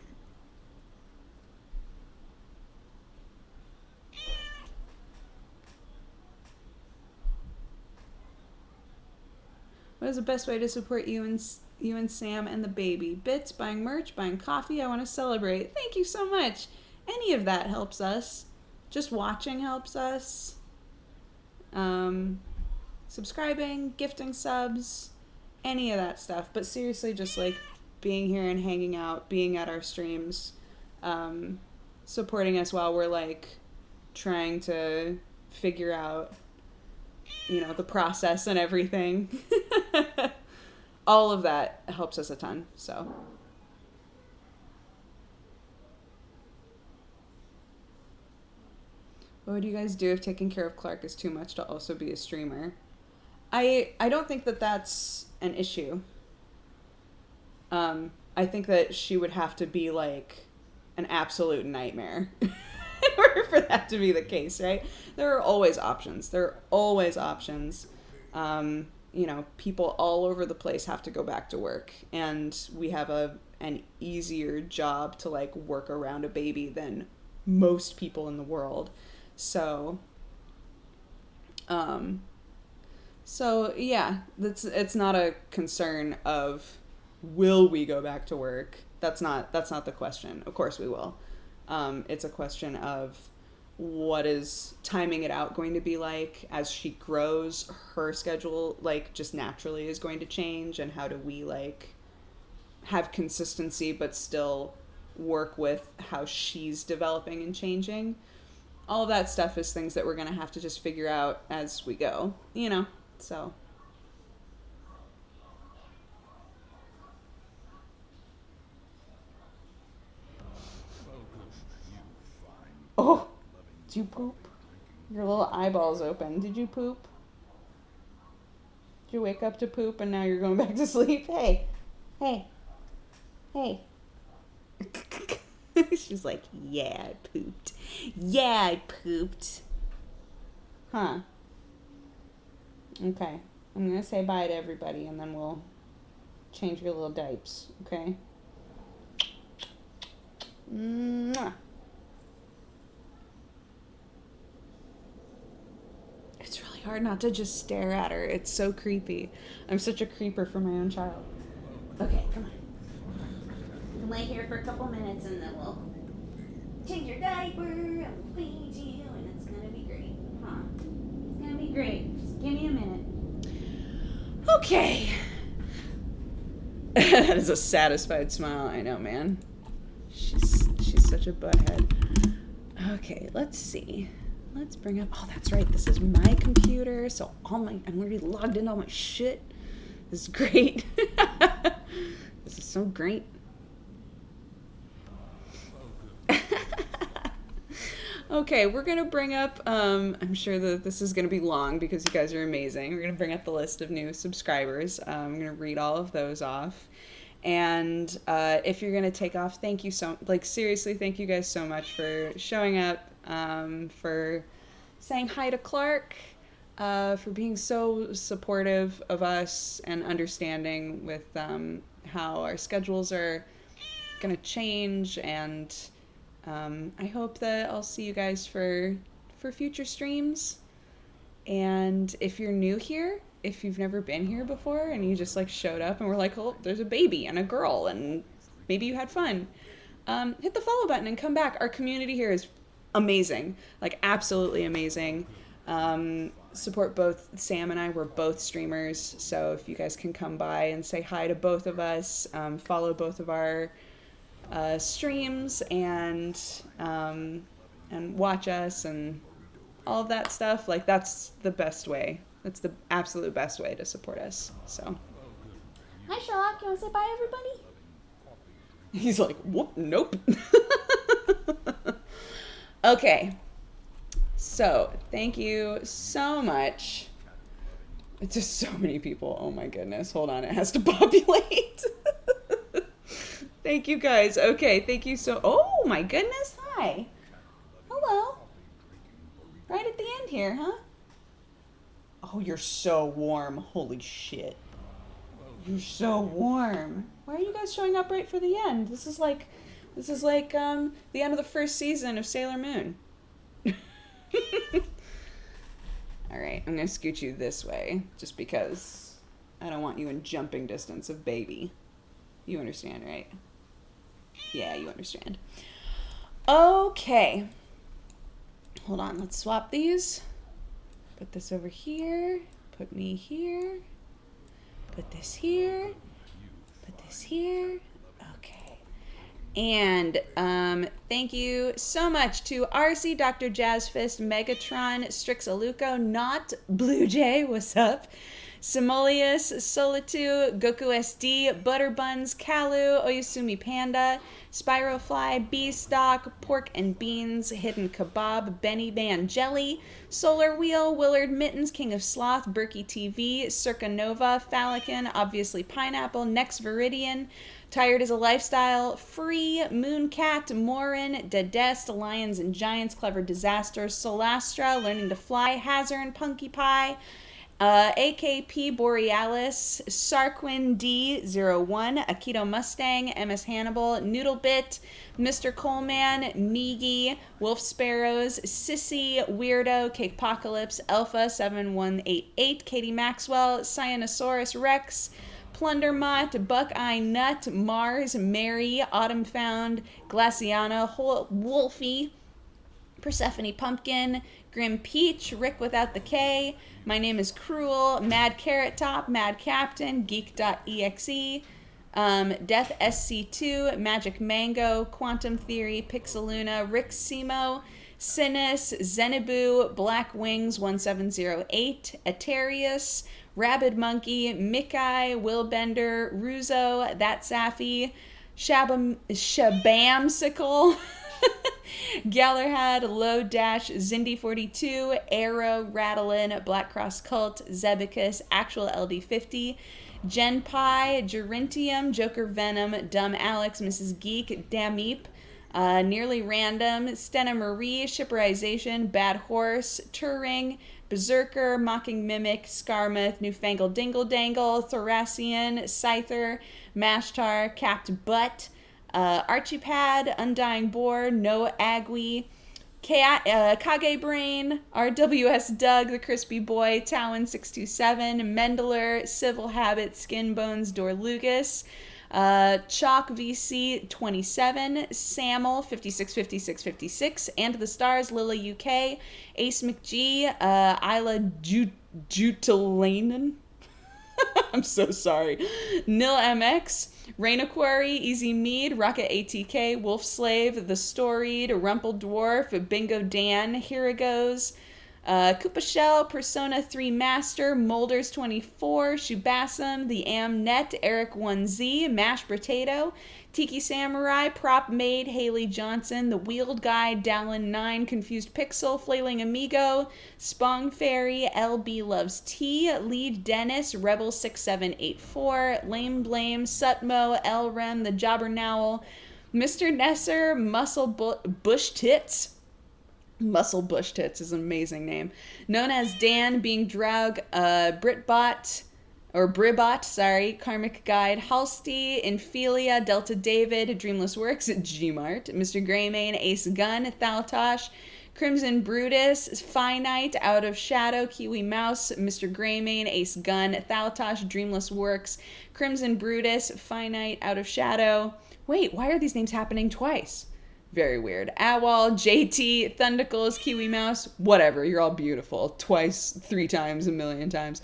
What is the best way to support you and Sam and the baby? Bits, buying merch, buying coffee. I want to celebrate. Thank you so much. Any of that helps us. Just watching helps us. Subscribing, gifting subs, any of that stuff. But seriously, just like being here and hanging out, being at our streams, supporting us while we're like trying to figure out, you know, the process and everything. All of that helps us a ton. So what would you guys do if taking care of Clark is too much to also be a streamer? I don't think that that's an issue. I think that she would have to be like an absolute nightmare in order for that to be the case, right? There are always options. You know, people all over the place have to go back to work, and we have an easier job to like work around a baby than most people in the world. So yeah, it's not a concern of will we go back to work. That's not the question. Of course we will. It's a question of what is timing it out going to be like as she grows. Her schedule like just naturally is going to change, and how do we like have consistency but still work with how she's developing and changing. All of that stuff is things that we're going to have to just figure out as we go, you know, so. Oh, did you poop? Your little eyeball's open. Did you poop? Did you wake up to poop and now you're going back to sleep? Hey. She's like, yeah, I pooped. Yeah, I pooped. Huh. Okay. I'm going to say bye to everybody and then we'll change your little diapers, okay? Mwah. It's really hard not to just stare at her. It's so creepy. I'm such a creeper for my own child. Okay, come on. You can lay here for a couple minutes and then we'll change your diaper and we'll feed you and it's gonna be great. Huh? It's gonna be great. Just give me a minute. Okay. That is a satisfied smile. I know, man. She's such a butthead. Okay, let's see. Let's bring up. Oh, that's right. This is my computer, so I'm already logged into all my shit. This is great. This is so great. Okay, we're gonna bring up. I'm sure that this is gonna be long because you guys are amazing. We're gonna bring up the list of new subscribers. I'm gonna read all of those off. And if you're gonna take off, thank you seriously, thank you guys so much for showing up, for saying hi to Clark, for being so supportive of us and understanding with how our schedules are gonna change. And I hope that I'll see you guys for future streams. And if you're new here, if you've never been here before and you just like showed up and we're like, oh, there's a baby and a girl and maybe you had fun, hit the follow button and come back. Our community here is amazing, like absolutely amazing. Support both Sam and I. We're both streamers, so if you guys can come by and say hi to both of us, follow both of our streams and watch us and all of that stuff, like that's the best way. That's the absolute best way to support us. So, Hi, Sherlock. You want to say bye, everybody? he's like, whoop, nope. Okay. So, thank you so much. It's just so many people. Oh my goodness. Hold on. It has to populate. Thank you guys. Okay. Thank you so. Oh my goodness. Hi. Hello. in here, huh? Oh, you're so warm. Holy shit. You're so warm. Why are you guys showing up right for the end? This is like the end of the first season of Sailor Moon. All right, I'm gonna scoot you this way just because I don't want you in jumping distance of baby. You understand, right? Yeah, you understand. Okay. Hold on, let's swap these. Put this over here. Put me here. Put this here. Put this here. Okay. And thank you so much to RC, Dr. Jazzfist, Megatron, Strixaluco, Not Blue Jay, what's up? Simoleus, Solitu, Goku SD, Butterbuns, Kalu, Oyasumi Panda, Spirofly, Beastock, Pork and Beans, Hidden Kebab, Benny Van Jelly, Solar Wheel, Willard Mittens, King of Sloth, Berkey TV, Circa Nova, Falcon, obviously Pineapple, Next Viridian, Tired as a Lifestyle, Free, Mooncat, Morin, Dedest, Lions and Giants, Clever Disaster, Solastra, Learning to Fly, Hazard, Punky Pie, AKP Borealis, Sarquin D01, Akito Mustang, MS Hannibal, Noodlebit, Mr. Coleman, Meagy, Wolf Sparrows, Sissy, Weirdo, Cakepocalypse, Alpha 7188, Katie Maxwell, Cyanosaurus Rex, Plundermott, Buckeye Nut, Mars, Mary, Autumn Found, Glaciana, Wolfie, Persephone Pumpkin, Grim Peach, Rick without the K, My Name is Cruel, Mad Carrot Top, Mad Captain, Geek.exe, Death SC2, Magic Mango, Quantum Theory, Pixeluna, Rick Simo, Sinus, Zenibu, Black Wings 1708, Atarius, Rabid Monkey, Mikai, Willbender, Ruzo, That Safi, Shabamsicle, Gallerhead, Low Dash, Zindy42, Arrow, Rattlin, Black Cross Cult, Zebicus, Actual LD50, Gen Pie, Gerentium, Joker Venom, Dumb Alex, Mrs. Geek, Dameep, Nearly Random, Stena Marie, Shipperization, Bad Horse, Turing, Berserker, Mocking Mimic, Scarmouth, Newfangled Dingle Dangle, Thoracian, Scyther, Mashtar, Capped Butt, Archipad, Undying Boar, No Agui, Kage Brain, RWS Doug, The Crispy Boy, Towan627, Mendler, Civil Habit, Skin Bones, Dorlugas, Chalk VC 27, Samuel 565656, and the Stars, Lila UK, Ace McG, Isla Jutalainen. I'm so sorry. Nil MX, Rain Aquari, Easy Mead, Rocket ATK, Wolf Slave, The Storied, Rumple Dwarf, Bingo Dan, Here It Goes, Koopa Shell, Persona 3 Master, Molders 24, Shubasum, The Amnet, Eric 1Z, Mashed Potato, Tiki Samurai, Prop Maid, Haley Johnson, The Wheeled Guy, Dallin 9, Confused Pixel, Flailing Amigo, Spong Fairy, LB Loves Tea, Lead Dennis, Rebel 6784, Lame Blame, Sutmo, Elrem, The Jobber Nowl, Mr. Nesser, Bush Tits. Muscle Bush Tits is an amazing name. Known as Dan, Being Draug, Bribot, Karmic Guide, Halsty, Infelia, Delta David, Dreamless Works, Gmart, Mr. Greymane, Ace Gun, Thaltosh, Crimson Brutus, Finite, Out of Shadow, Kiwi Mouse, Mr. Greymane, Ace Gun, Thaltosh, Dreamless Works, Crimson Brutus, Finite, Out of Shadow. Wait, why are these names happening twice? Very weird. Awal, JT, Thundercles, Kiwi Mouse, whatever. You're all beautiful. Twice, 3 times, a million times.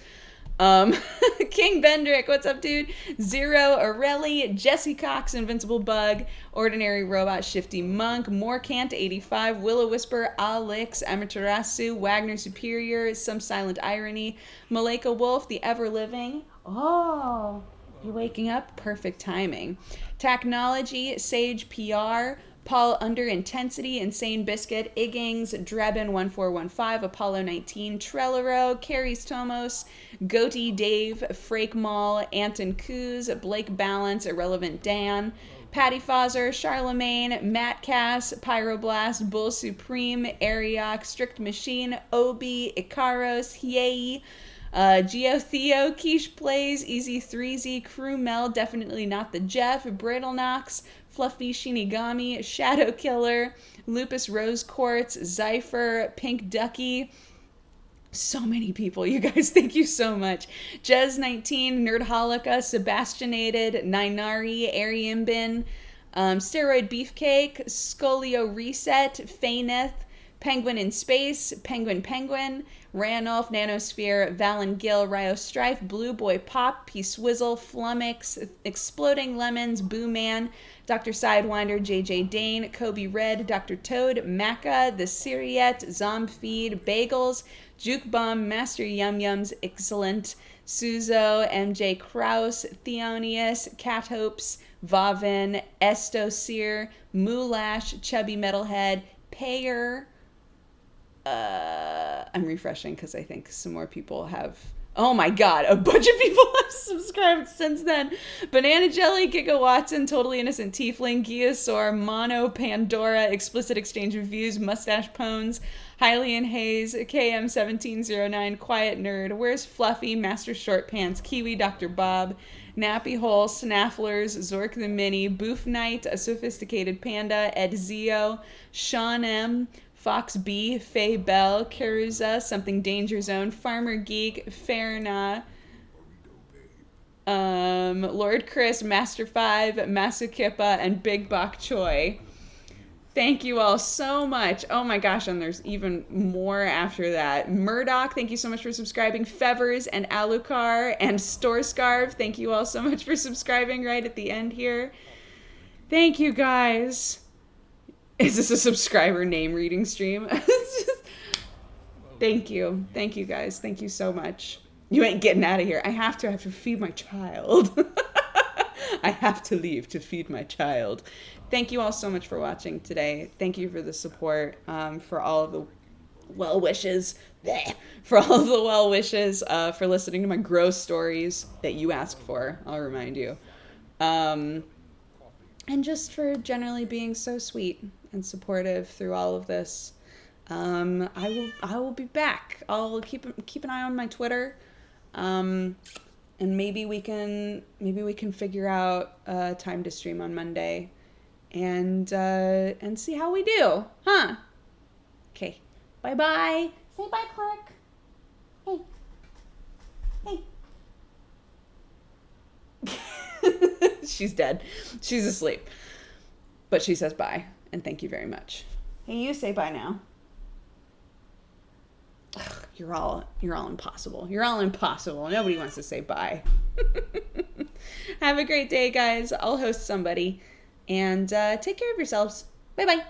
King Bendrick, what's up, dude? Zero, Arelli, Jesse Cox, Invincible Bug, Ordinary Robot, Shifty Monk, Morcant, 85, Willow Whisper, Alex, Amaterasu, Wagner Superior, Some Silent Irony, Maleka Wolf, The Ever Living. Oh, you're waking up? Perfect timing. Technology, Sage PR, Paul Under Intensity, Insane Biscuit, Iggings, Drebin1415, Apollo 19, Trellero, Carries Tomos, Goatee Dave, Frake Mall, Anton Coos, Blake Balance, Irrelevant Dan, Patty Fozer, Charlemagne, Matt Cass, Pyroblast, Bull Supreme, Ariok, Strict Machine, Obi, Icaros, Hiei, Geo Theo, Quiche Plays, Easy 3Z, Crew Mel, Definitely Not the Jeff, Brittlenox, Fluffy Shinigami, Shadow Killer, Lupus Rose Quartz, Zypher, Pink Ducky. So many people, you guys. Thank you so much. Jez19, Nerdholica, Sebastianated, Ninari, Ariambin, Steroid Beefcake, Scolio Reset, Fayneth, Penguin in Space, Penguin, Ranulph, Nanosphere, Valen Gill, Ryo Strife, Blue Boy Pop, P-Swizzle, Flummix, Exploding Lemons, Boo Man, Dr. Sidewinder, JJ Dane, Kobe Red, Dr. Toad, Macca, The Syriette, Zombfeed, Bagels, Juke Bomb, Master Yum Yums, Excellent, Suzo, MJ Kraus, Theonius, Cat Hopes, Vavin, Estosir, Moolash, Chubby Metalhead, Payer. I'm refreshing because I think some more people have. Oh my god, a bunch of people have subscribed since then. Banana Jelly, Giga Watson, Totally Innocent Tiefling, Geosaur, Mono, Pandora, Explicit Exchange of Views, Mustache Pones, Hylian Hayes, KM1709, Quiet Nerd, Where's Fluffy, Master Short Pants, Kiwi, Dr. Bob, Nappy Hole, Snafflers, Zork the Mini, Boof Knight, A Sophisticated Panda, Ed Zio, Sean M., Fox B, Faye Bell, Caruza, Something Danger Zone, Farmer Geek, Farna, Lord Chris, Master 5, Masukippa, and Big Bok Choi. Thank you all so much. Oh my gosh, and there's even more after that. Murdoch, thank you so much for subscribing. Fevers and Alucard and Store Scarf, thank you all so much for subscribing right at the end here. Thank you guys. Is this a subscriber name reading stream? Thank you. Thank you guys. Thank you so much. You ain't getting out of here. I have to feed my child. I have to leave to feed my child. Thank you all so much for watching today. Thank you for the support, for all of the well wishes, for listening to my gross stories that you asked for, I'll remind you. And just for generally being so sweet and supportive through all of this. I will be back. I'll keep an eye on my Twitter. And maybe we can figure out a time to stream on Monday and see how we do. Huh? Okay. Bye-bye. Say bye, Clark. Hey. She's dead. She's asleep. But she says bye, and thank you very much. Hey, you say bye now. Ugh, you're all impossible. You're all impossible. Nobody wants to say bye. Have a great day, guys. I'll host somebody. And take care of yourselves. Bye-bye.